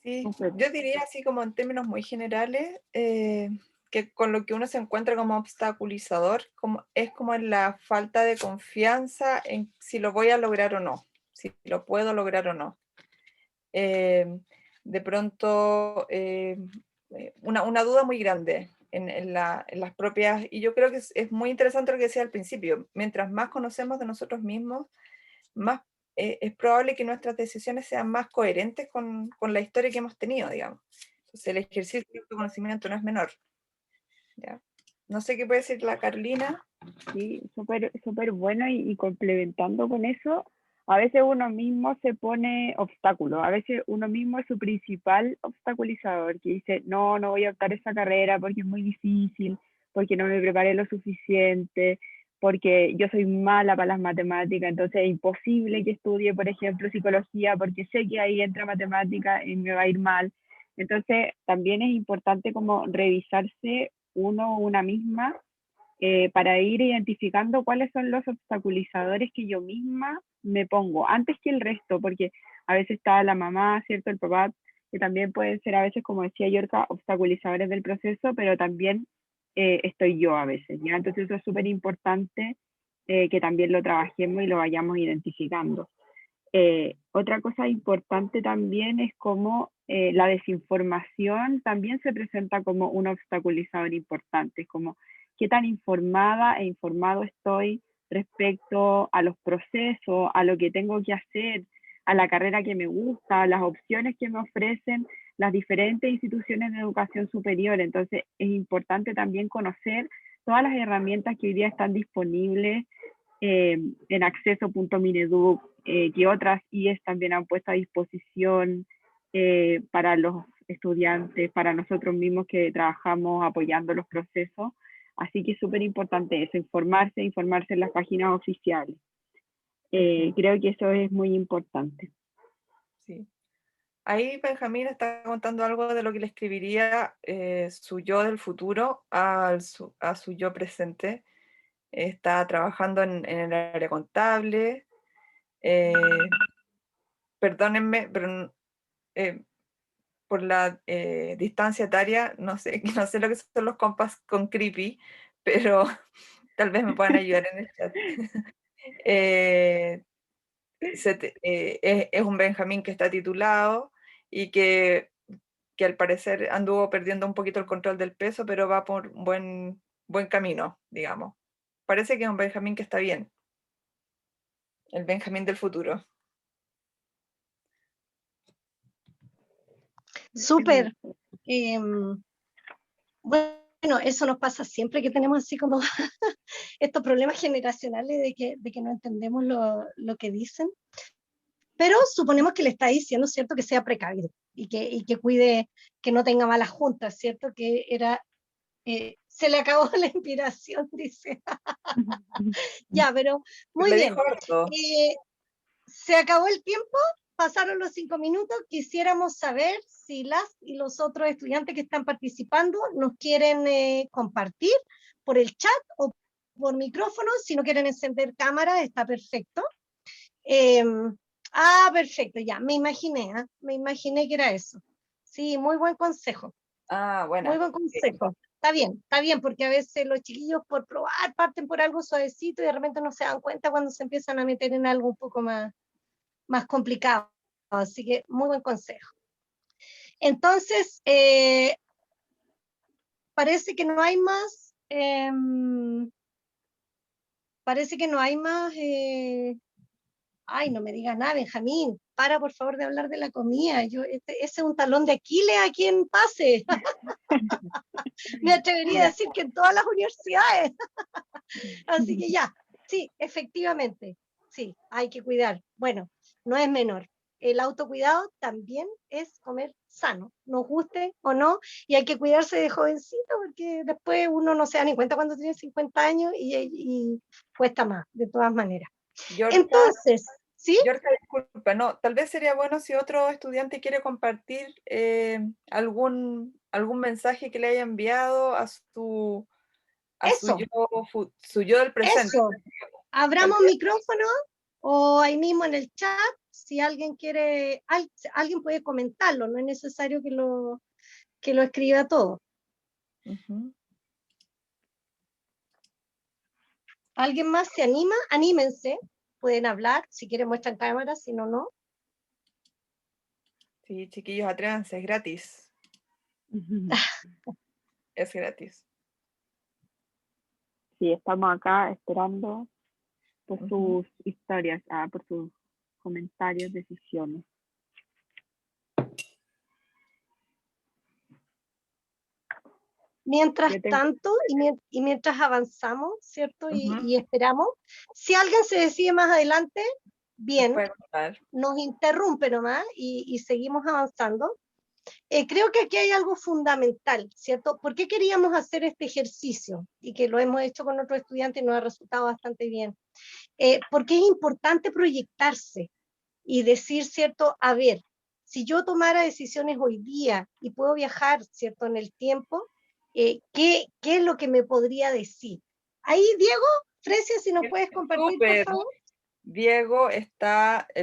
Sí, Súper. yo diría así como en términos muy generales, que con lo que uno se encuentra como obstaculizador es como en la falta de confianza en si lo voy a lograr o no, si lo puedo lograr o no. De pronto, una duda muy grande en las propias, y yo creo que es muy interesante lo que decía al principio, mientras más conocemos de nosotros mismos, más es probable que nuestras decisiones sean más coherentes con la historia que hemos tenido, digamos. Entonces el ejercicio de autoconocimiento no es menor. ¿Ya? No sé qué puede decir la Carolina. Sí, súper súper bueno y complementando con eso, a veces uno mismo se pone obstáculos, a veces uno mismo es su principal obstaculizador, que dice, no, no voy a optar esa carrera porque es muy difícil, porque no me preparé lo suficiente, porque yo soy mala para las matemáticas, entonces es imposible que estudie, por ejemplo, psicología, porque sé que ahí entra matemática y me va a ir mal. Entonces, también es importante como revisarse uno o una misma para ir identificando cuáles son los obstaculizadores que yo misma me pongo, antes que el resto, porque a veces está la mamá, ¿cierto? El papá, que también pueden ser a veces, como decía Yorka, obstaculizadores del proceso, pero también estoy yo a veces, ¿ya? Entonces eso es súper importante que también lo trabajemos y lo vayamos identificando. Otra cosa importante también es cómo la desinformación también se presenta como un obstaculizador importante, es como qué tan informada e informado estoy respecto a los procesos, a lo que tengo que hacer, a la carrera que me gusta, a las opciones que me ofrecen las diferentes instituciones de educación superior. Entonces es importante también conocer todas las herramientas que hoy día están disponibles en acceso.mineduc, que otras IES también han puesto a disposición para los estudiantes, para nosotros mismos que trabajamos apoyando los procesos. Así que es súper importante eso, informarse en las páginas oficiales. Creo que eso es muy importante. Sí. Ahí Benjamín está contando algo de lo que le escribiría su yo del futuro a su yo presente. Está trabajando en el área contable. Perdónenme, pero por la distancia etaria, no sé, no sé lo que son los compas con creepy, pero tal vez me puedan ayudar en el chat. Es un Benjamín que está titulado y que al parecer anduvo perdiendo un poquito el control del peso, pero va por un buen camino, digamos. Parece que es un Benjamín que está bien, el Benjamín del futuro. Súper. Bueno, eso nos pasa siempre que tenemos así como estos problemas generacionales de que no entendemos lo que dicen. Pero suponemos que le está diciendo, ¿cierto?, que sea precavido y que cuide, que no tenga malas juntas, ¿cierto? Que era, se le acabó la inspiración, dice. Ya, pero muy Le bien. dijo harto. Se acabó el tiempo, pasaron los 5 minutos, quisiéramos saber si las y los otros estudiantes que están participando nos quieren compartir por el chat o por micrófono. Si no quieren encender cámara, está perfecto. Perfecto, ya, me imaginé que era eso. Sí, muy buen consejo. Bueno. Muy buen consejo. Está bien, porque a veces los chiquillos por probar parten por algo suavecito y de repente no se dan cuenta cuando se empiezan a meter en algo un poco más complicado. Así que muy buen consejo. Entonces, parece que no hay más. Parece que no hay más. Ay, no me digas nada, Benjamín. Para, por favor, de hablar de la comida. Ese es un talón de Aquiles a quien pase. Me atrevería a decir que en todas las universidades. Así que ya, sí, efectivamente, sí, hay que cuidar. Bueno, no es menor. El autocuidado también es comer sano, nos guste o no, y hay que cuidarse de jovencito porque después uno no se da ni cuenta cuando tiene 50 años y cuesta más, de todas maneras. Yorka, Entonces, ¿Sí? Yorka, disculpa, no, tal vez sería bueno si otro estudiante quiere compartir algún mensaje que le haya enviado a Eso, su yo del presente. eso. Tal Abramos vez, micrófono o ahí mismo en el chat, si alguien quiere, alguien puede comentarlo, no es necesario que lo escriba todo. ujú. ¿Alguien más se anima? Anímense, pueden hablar, si quieren muestran cámara, si no, no. Sí, chiquillos, atrévanse, es gratis. Es gratis. Sí, estamos acá esperando por Ujú. sus historias, por sus comentarios, decisiones. Mientras Yo tengo, tanto, y mientras avanzamos, ¿cierto? Ujú. Y esperamos, si alguien se decide más adelante, Les bien, puede contar. nos interrumpe nomás y seguimos avanzando. Creo que aquí hay algo fundamental, ¿cierto? ¿Por qué queríamos hacer este ejercicio? Y que lo hemos hecho con otros estudiantes y nos ha resultado bastante bien. Porque es importante proyectarse y decir, ¿cierto? A ver, si yo tomara decisiones hoy día y puedo viajar, ¿cierto? En el tiempo, ¿qué es lo que me podría decir? Ahí, Diego, Frecia, si nos puedes compartir, por Súper. favor. El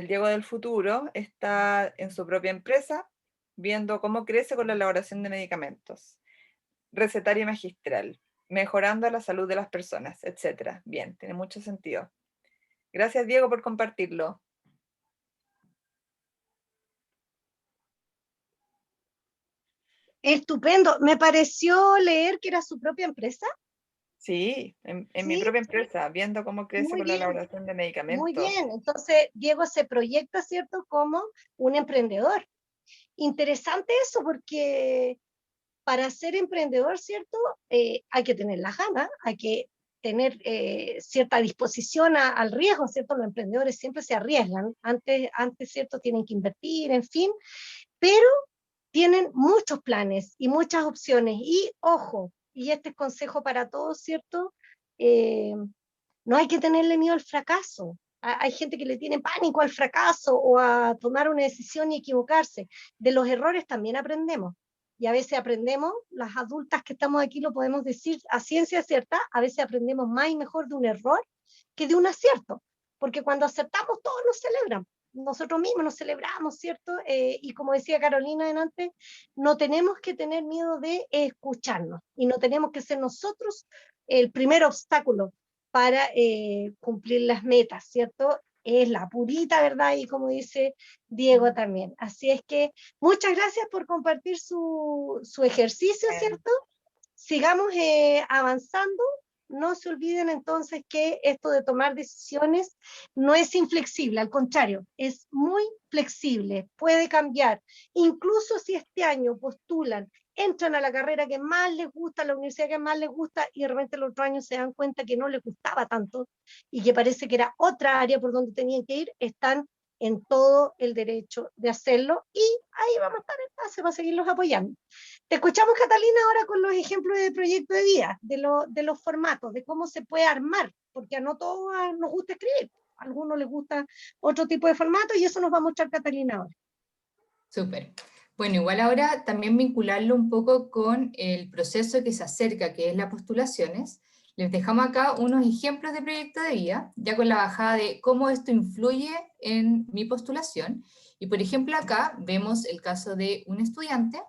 Diego del futuro, está en su propia empresa, viendo cómo crece con la elaboración de medicamentos, recetario magistral, mejorando la salud de las personas, etc. Bien, tiene mucho sentido. Gracias, Diego, por compartirlo. Estupendo. Me pareció leer que era su propia empresa. Sí, en mi Sí, propia empresa, viendo cómo crece muy con la bien, elaboración de muy medicamentos. bien. Entonces, Diego se proyecta, ¿cierto?, como un emprendedor. Interesante eso, porque para ser emprendedor, ¿cierto? Hay que tener las ganas, hay que tener cierta disposición al riesgo, ¿cierto? Los emprendedores siempre se arriesgan, antes, ¿cierto? Tienen que invertir, en fin, pero tienen muchos planes y muchas opciones. Y ojo, y este es consejo para todos, ¿cierto? Eh, no hay que tenerle miedo al fracaso. Hay gente que le tiene pánico al fracaso o a tomar una decisión y equivocarse. De los errores también aprendemos. Y a veces aprendemos, las adultas que estamos aquí lo podemos decir a ciencia cierta, a veces aprendemos más y mejor de un error que de un acierto. Porque cuando acertamos todos nos celebran. Nosotros mismos nos celebramos, ¿cierto? Y como decía Carolina antes, no tenemos que tener miedo de escucharnos y no tenemos que ser nosotros el primer obstáculo para cumplir las metas, ¿cierto? Es la purita verdad y como dice Diego también. Así es que muchas gracias por compartir su ejercicio, ¿cierto? Sigamos avanzando. No se olviden entonces que esto de tomar decisiones no es inflexible, al contrario, es muy flexible, puede cambiar. Incluso si este año postulan, entran a la carrera que más les gusta, a la universidad que más les gusta, y de repente el otro año se dan cuenta que no les gustaba tanto y que parece que era otra área por donde tenían que ir, están en todo el derecho de hacerlo y ahí vamos a estar en base para seguirlos apoyando. Te escuchamos, Catalina, ahora con los ejemplos de proyecto de vida, de los formatos, de cómo se puede armar, porque a no todos nos gusta escribir, a algunos les gusta otro tipo de formato y eso nos va a mostrar Catalina ahora. Súper. Bueno, igual ahora también vincularlo un poco con el proceso que se acerca, que es las postulaciones. Les dejamos acá unos ejemplos de proyecto de vida, ya con la bajada de cómo esto influye en mi postulación. Y por ejemplo acá vemos el caso de un estudiante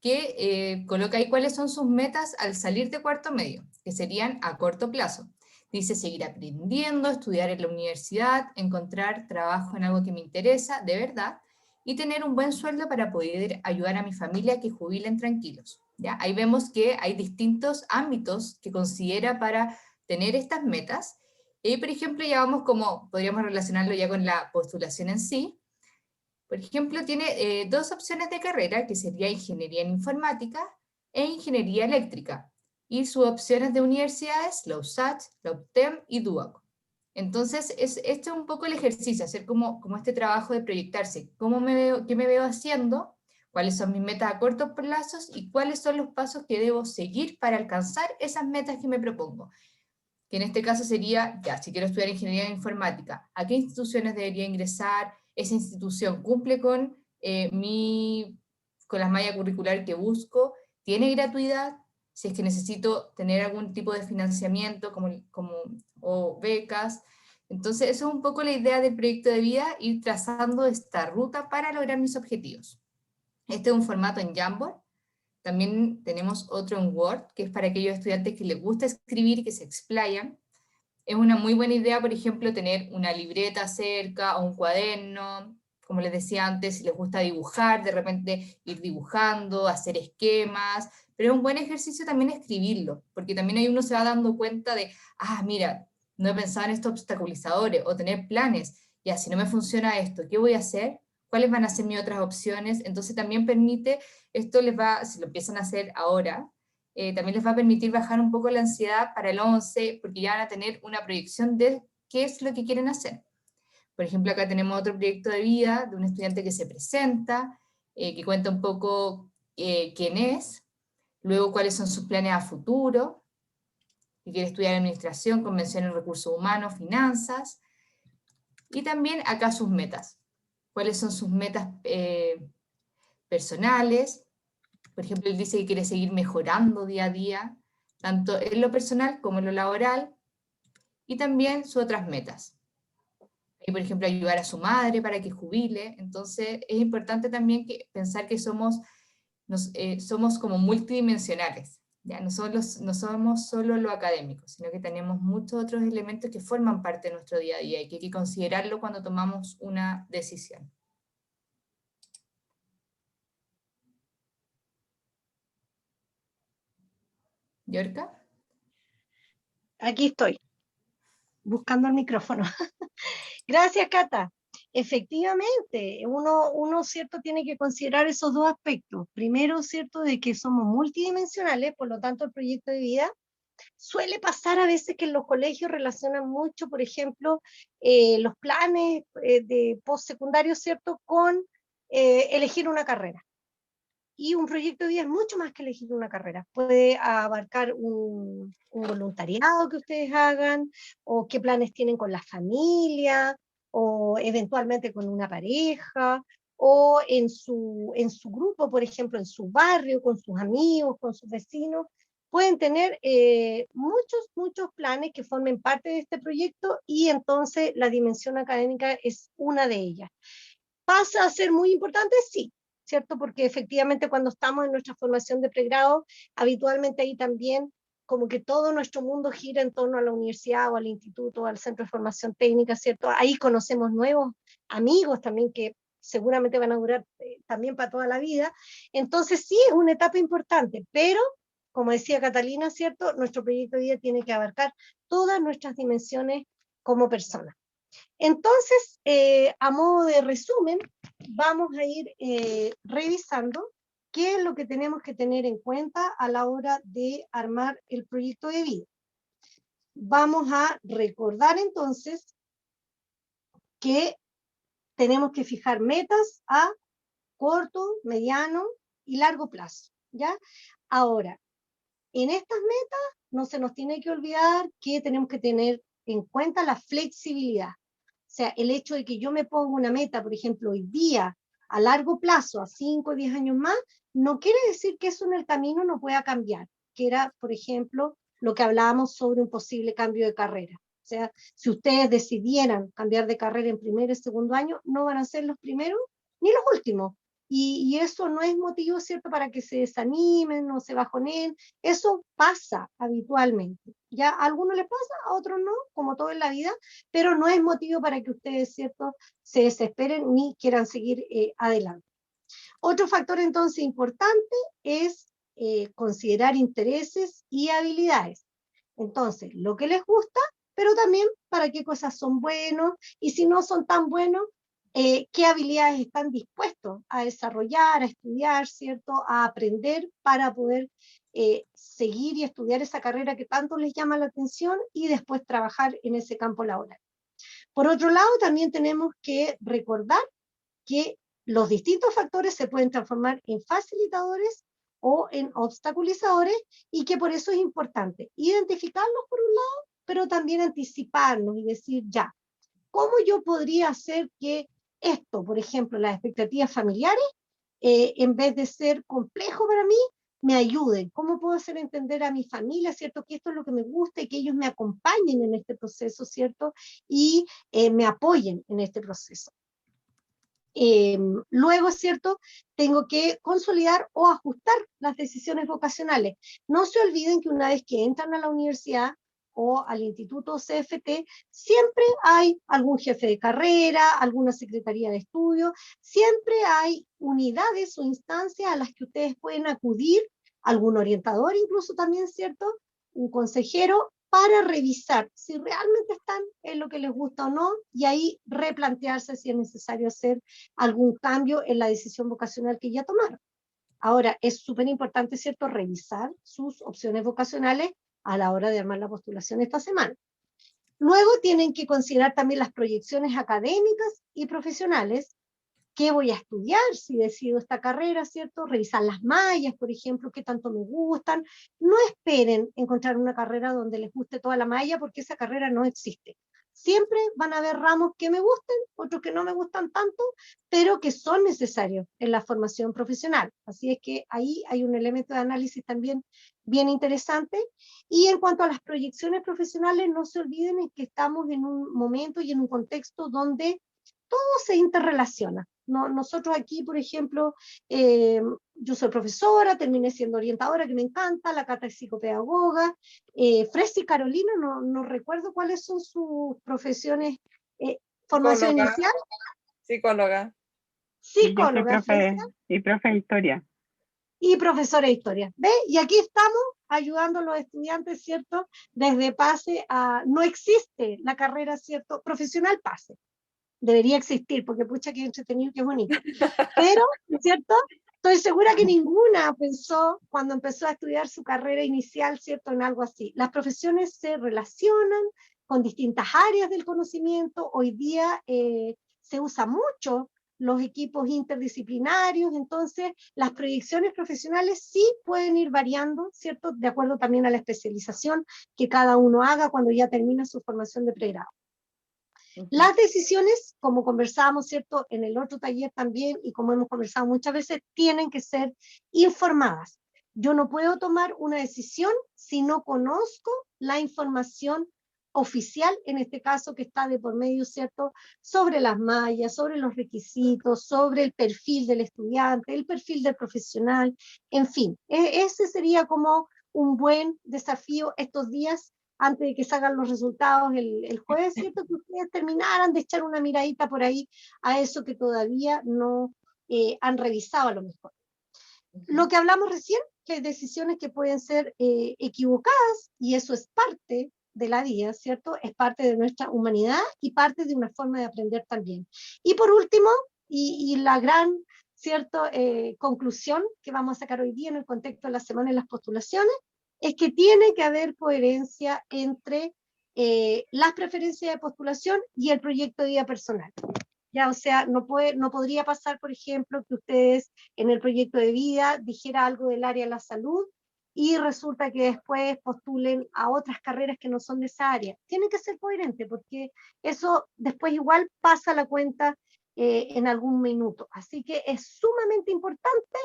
que coloca ahí cuáles son sus metas al salir de cuarto medio, que serían a corto plazo. Dice seguir aprendiendo, estudiar en la universidad, encontrar trabajo en algo que me interesa de verdad y tener un buen sueldo para poder ayudar a mi familia a que jubilen tranquilos. ¿Ya? Ahí vemos que hay distintos ámbitos que considera para tener estas metas. Y por ejemplo, ya vamos como, podríamos relacionarlo ya con la postulación en sí. Por ejemplo, tiene dos opciones de carrera, que sería ingeniería en informática e ingeniería eléctrica. Y sus opciones de universidades, la USACH, la UPTEM y DUOC. Entonces, este es un poco el ejercicio, hacer como este trabajo de proyectarse. ¿Qué me veo haciendo? ¿Cuáles son mis metas a cortos plazos? ¿Y cuáles son los pasos que debo seguir para alcanzar esas metas que me propongo? que en este caso sería, ya, si quiero estudiar ingeniería informática, ¿a qué instituciones debería ingresar? ¿Esa institución cumple con, con la malla curricular que busco? ¿Tiene gratuidad? Si es que necesito tener algún tipo de financiamiento o becas. Entonces, eso es un poco la idea del proyecto de vida, ir trazando esta ruta para lograr mis objetivos. Este es un formato en Jamboard. También tenemos otro en Word, que es para aquellos estudiantes que les gusta escribir y que se explayan. Es una muy buena idea, por ejemplo, tener una libreta cerca o un cuaderno. Como les decía antes, si les gusta dibujar, de repente ir dibujando, hacer esquemas, pero es un buen ejercicio también escribirlo, porque también ahí uno se va dando cuenta de, mira, no he pensado en estos obstaculizadores, o tener planes, ya, si no me funciona esto, ¿qué voy a hacer? ¿Cuáles van a ser mis otras opciones? Entonces también permite, esto les va, si lo empiezan a hacer ahora, también les va a permitir bajar un poco la ansiedad para el 11, porque ya van a tener una proyección de qué es lo que quieren hacer. Por ejemplo, acá tenemos otro proyecto de vida de un estudiante que se presenta, que cuenta un poco quién es, luego cuáles son sus planes a futuro, que quiere estudiar administración, convención en recursos humanos, finanzas, y también acá sus metas. ¿Cuáles son sus metas personales? Por ejemplo, él dice que quiere seguir mejorando día a día, tanto en lo personal como en lo laboral, y también sus otras metas. Y, por ejemplo, ayudar a su madre para que jubile. Entonces, es importante también pensar que somos como multidimensionales. ¿Ya? No somos solo lo académico, sino que tenemos muchos otros elementos que forman parte de nuestro día a día y que hay que considerarlo cuando tomamos una decisión. ¿Yorka? Aquí estoy, buscando el micrófono. Gracias, Cata. Efectivamente, uno, cierto, tiene que considerar esos dos aspectos. Primero, cierto, de que somos multidimensionales, por lo tanto, el proyecto de vida suele pasar a veces que en los colegios relacionan mucho, por ejemplo, los planes de postsecundario, ¿cierto?, con elegir una carrera. Y un proyecto de vida es mucho más que elegir una carrera. Puede abarcar un voluntariado que ustedes hagan, o qué planes tienen con la familia, o eventualmente con una pareja, o en su grupo, por ejemplo, en su barrio, con sus amigos, con sus vecinos. Pueden tener muchos planes que formen parte de este proyecto, y entonces la dimensión académica es una de ellas. ¿Pasa a ser muy importante? Sí, ¿cierto? Porque efectivamente cuando estamos en nuestra formación de pregrado, habitualmente ahí también como que todo nuestro mundo gira en torno a la universidad o al instituto o al centro de formación técnica, ¿cierto? Ahí conocemos nuevos amigos también que seguramente van a durar también para toda la vida. Entonces sí, es una etapa importante, pero como decía Catalina, ¿cierto? Nuestro proyecto de vida tiene que abarcar todas nuestras dimensiones como personas. Entonces, a modo de resumen, vamos a ir revisando qué es lo que tenemos que tener en cuenta a la hora de armar el proyecto de vida. Vamos a recordar entonces que tenemos que fijar metas a corto, mediano y largo plazo, ¿ya? Ahora, en estas metas no se nos tiene que olvidar que tenemos que tener en cuenta la flexibilidad. O sea, el hecho de que yo me ponga una meta, por ejemplo, hoy día, a largo plazo, a 5 o 10 años más, no quiere decir que eso en el camino no pueda cambiar, que era, por ejemplo, lo que hablábamos sobre un posible cambio de carrera. O sea, si ustedes decidieran cambiar de carrera en primer y segundo año, no van a ser los primeros ni los últimos. Y eso no es motivo, ¿cierto?, para que se desanimen o se bajoneen. Eso pasa habitualmente. Ya a algunos les pasa, a otros no, como todo en la vida, pero no es motivo para que ustedes, ¿cierto?, se desesperen ni quieran seguir adelante. Otro factor entonces importante es considerar intereses y habilidades. Entonces, lo que les gusta, pero también para qué cosas son buenos, y si no son tan buenos, qué habilidades están dispuestos a desarrollar, a estudiar, ¿cierto?, a aprender para poder seguir y estudiar esa carrera que tanto les llama la atención y después trabajar en ese campo laboral. Por otro lado, también tenemos que recordar que los distintos factores se pueden transformar en facilitadores o en obstaculizadores, y que por eso es importante identificarlos por un lado pero también anticiparnos y decir, ya, ¿cómo yo podría hacer que esto, por ejemplo, las expectativas familiares, en vez de ser complejo para mí, me ayuden? ¿Cómo puedo hacer entender a mi familia, cierto, que esto es lo que me gusta y que ellos me acompañen en este proceso, cierto, y me apoyen en este proceso? Luego, ¿cierto? Tengo que consolidar o ajustar las decisiones vocacionales. No se olviden que una vez que entran a la universidad o al instituto CFT, siempre hay algún jefe de carrera, alguna secretaría de estudio, siempre hay unidades o instancias a las que ustedes pueden acudir, algún orientador incluso también, ¿cierto? Un consejero, para revisar si realmente están en lo que les gusta o no, y ahí replantearse si es necesario hacer algún cambio en la decisión vocacional que ya tomaron. Ahora, es súper importante, ¿cierto?, revisar sus opciones vocacionales a la hora de armar la postulación esta semana. Luego tienen que considerar también las proyecciones académicas y profesionales. ¿Qué voy a estudiar si decido esta carrera, cierto? Revisar las mallas, por ejemplo, qué tanto me gustan. No esperen encontrar una carrera donde les guste toda la malla, porque esa carrera no existe. Siempre van a haber ramos que me gusten, otros que no me gustan tanto, pero que son necesarios en la formación profesional. Así es que ahí hay un elemento de análisis también bien interesante. Y en cuanto a las proyecciones profesionales, no se olviden en que estamos en un momento y en un contexto donde todo se interrelaciona. No, nosotros aquí, por ejemplo, yo soy profesora, terminé siendo orientadora, que me encanta, la Cata es psicopedagoga, Fresi y Carolina, no recuerdo cuáles son sus profesiones, formación Psicóloga, inicial, psicóloga. Y yo soy psicóloga, profe de historia. y profesora de historia. ¿Ve? Y aquí estamos ayudando a los estudiantes, ¿cierto? Desde PASE a, no existe la carrera, ¿cierto? Profesional PASE. Debería existir, porque pucha que entretenido, que bonito. Pero, ¿cierto? Estoy segura que ninguna pensó cuando empezó a estudiar su carrera inicial, ¿cierto?, en algo así. Las profesiones se relacionan con distintas áreas del conocimiento. Hoy día se usa mucho los equipos interdisciplinarios, entonces las proyecciones profesionales sí pueden ir variando, ¿cierto?, de acuerdo también a la especialización que cada uno haga cuando ya termina su formación de pregrado. Las decisiones, como conversábamos, ¿cierto?, en el otro taller también, y como hemos conversado muchas veces, tienen que ser informadas. Yo no puedo tomar una decisión si no conozco la información oficial, en este caso que está de por medio, ¿cierto?, sobre las mallas, sobre los requisitos, sobre el perfil del estudiante, el perfil del profesional, en fin. Ese sería como un buen desafío estos días antes de que salgan los resultados el jueves, ¿cierto? Que ustedes terminaran de echar una miradita por ahí a eso que todavía no han revisado a lo mejor. Lo que hablamos recién, que hay decisiones que pueden ser equivocadas, y eso es parte de la vida, ¿cierto? Es parte de nuestra humanidad y parte de una forma de aprender también. Y por último, y la gran, ¿cierto?, conclusión que vamos a sacar hoy día en el contexto de la semana de las postulaciones, es que tiene que haber coherencia entre las preferencias de postulación y el proyecto de vida personal. Ya, o sea, no podría pasar, por ejemplo, que ustedes en el proyecto de vida dijera algo del área de la salud y resulta que después postulen a otras carreras que no son de esa área. Tiene que ser coherente porque eso después igual pasa la cuenta en algún minuto. Así que es sumamente importante.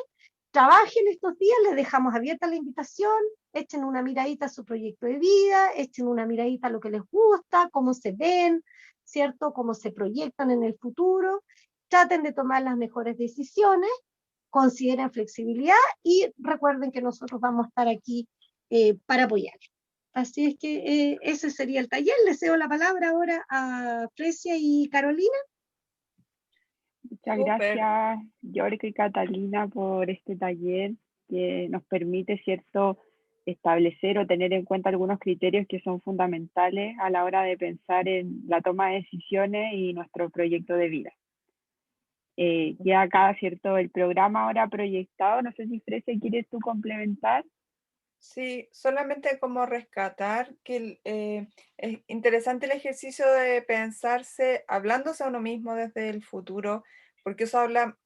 Trabajen estos días, les dejamos abierta la invitación, echen una miradita a su proyecto de vida, echen una miradita a lo que les gusta, cómo se ven, ¿cierto?, cómo se proyectan en el futuro, traten de tomar las mejores decisiones, consideren flexibilidad y recuerden que nosotros vamos a estar aquí para apoyarles. Así es que ese sería el taller. Les cedo la palabra ahora a Fresia y Carolina. Muchas Súper. gracias, York y Catalina, por este taller que nos permite, ¿cierto?, establecer o tener en cuenta algunos criterios que son fundamentales a la hora de pensar en la toma de decisiones y nuestro proyecto de vida. Ya acá, ¿cierto?, el programa ahora proyectado, no sé si Fresia quieres tú complementar. Sí, solamente como rescatar que es interesante el ejercicio de pensarse, hablándose a uno mismo desde el futuro, porque eso habla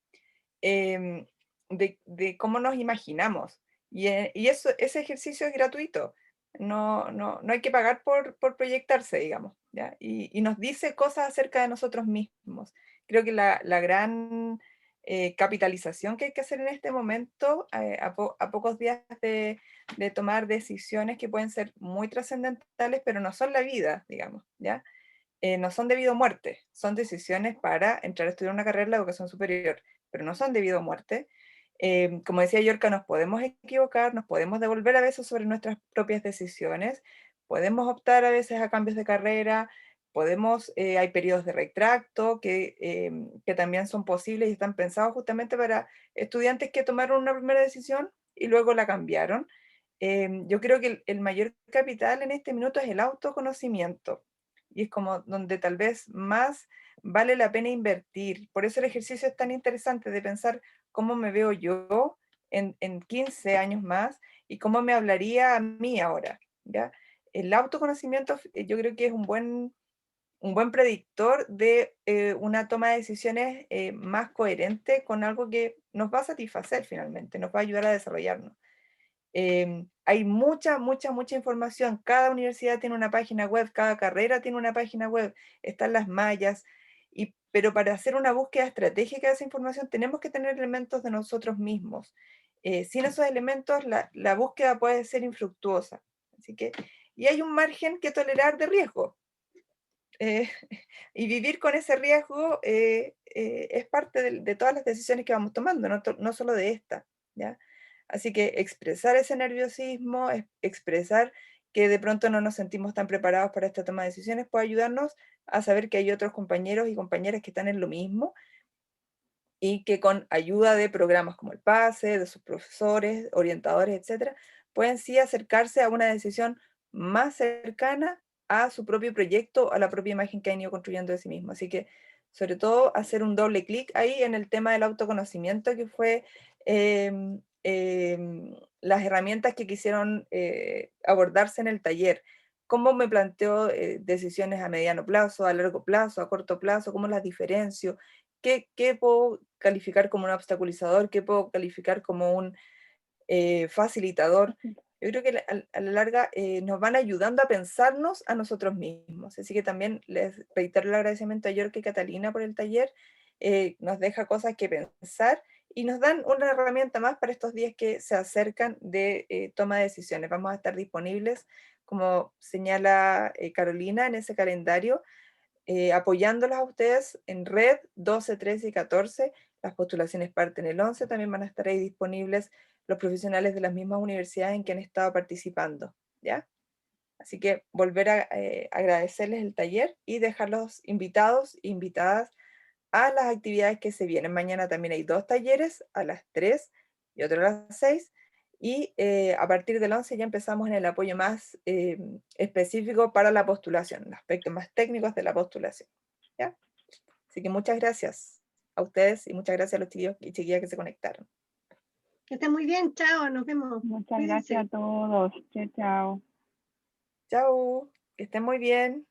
em, de cómo nos imaginamos. Y ese ejercicio es gratuito. no hay que pagar por proyectarse, digamos, ¿ya? Y nos dice cosas acerca de nosotros mismos. Creo que la gran capitalización que hay que hacer en este momento, a pocos días de tomar decisiones que pueden ser muy trascendentales, pero no son la vida, digamos, ¿ya? No son de vida o muerte, son decisiones para entrar a estudiar una carrera de educación superior, pero no son de vida o muerte. Como decía Yorka, nos podemos equivocar, nos podemos devolver a veces sobre nuestras propias decisiones, podemos optar a veces a cambios de carrera, hay periodos de retracto que también son posibles y están pensados justamente para estudiantes que tomaron una primera decisión y luego la cambiaron. Yo creo que el mayor capital en este minuto es el autoconocimiento y es como donde tal vez más vale la pena invertir. Por eso el ejercicio es tan interesante de pensar cómo me veo yo en 15 años más y cómo me hablaría a mí ahora, ¿ya? El autoconocimiento yo creo que es un buen predictor de una toma de decisiones más coherente con algo que nos va a satisfacer finalmente, nos va a ayudar a desarrollarnos. Hay mucha información. Cada universidad tiene una página web, cada carrera tiene una página web, están las mallas, pero para hacer una búsqueda estratégica de esa información tenemos que tener elementos de nosotros mismos. Sin esos elementos, la búsqueda puede ser infructuosa. Así que, y hay un margen que tolerar de riesgo. Y vivir con ese riesgo es parte de todas las decisiones que vamos tomando, no solo de esta, ¿ya? Así que expresar ese nerviosismo, expresar que de pronto no nos sentimos tan preparados para esta toma de decisiones puede ayudarnos a saber que hay otros compañeros y compañeras que están en lo mismo y que con ayuda de programas como el PASE, de sus profesores, orientadores, etcétera, pueden sí acercarse a una decisión más cercana a su propio proyecto, a la propia imagen que han ido construyendo de sí mismo. Así que, sobre todo, hacer un doble clic ahí en el tema del autoconocimiento, que fue las herramientas que quisieron abordarse en el taller. ¿Cómo me planteo decisiones a mediano plazo, a largo plazo, a corto plazo? ¿Cómo las diferencio? ¿Qué puedo calificar como un obstaculizador? ¿Qué puedo calificar como un facilitador? Yo creo que a la larga nos van ayudando a pensarnos a nosotros mismos. Así que también les reitero el agradecimiento a York y Catalina por el taller. Nos deja cosas que pensar y nos dan una herramienta más para estos días que se acercan de toma de decisiones. Vamos a estar disponibles, como señala Carolina, en ese calendario, apoyándolas a ustedes en red 12, 13 y 14. Las postulaciones parten el 11, también van a estar ahí disponibles los profesionales de las mismas universidades en que han estado participando, ¿ya? Así que volver a agradecerles el taller y dejarlos invitados e invitadas a las actividades que se vienen. Mañana también hay 2 talleres, a las 3 y otro a las 6. Y a partir del 11 ya empezamos en el apoyo más específico para la postulación, los aspectos más técnicos de la postulación, ¿ya? Así que muchas gracias a ustedes y muchas gracias a los chiquillos y chiquillas que se conectaron. Que estén muy bien, chao, nos vemos. Muchas Cuídense. gracias a todos. Chao, chao. Chao, que estén muy bien.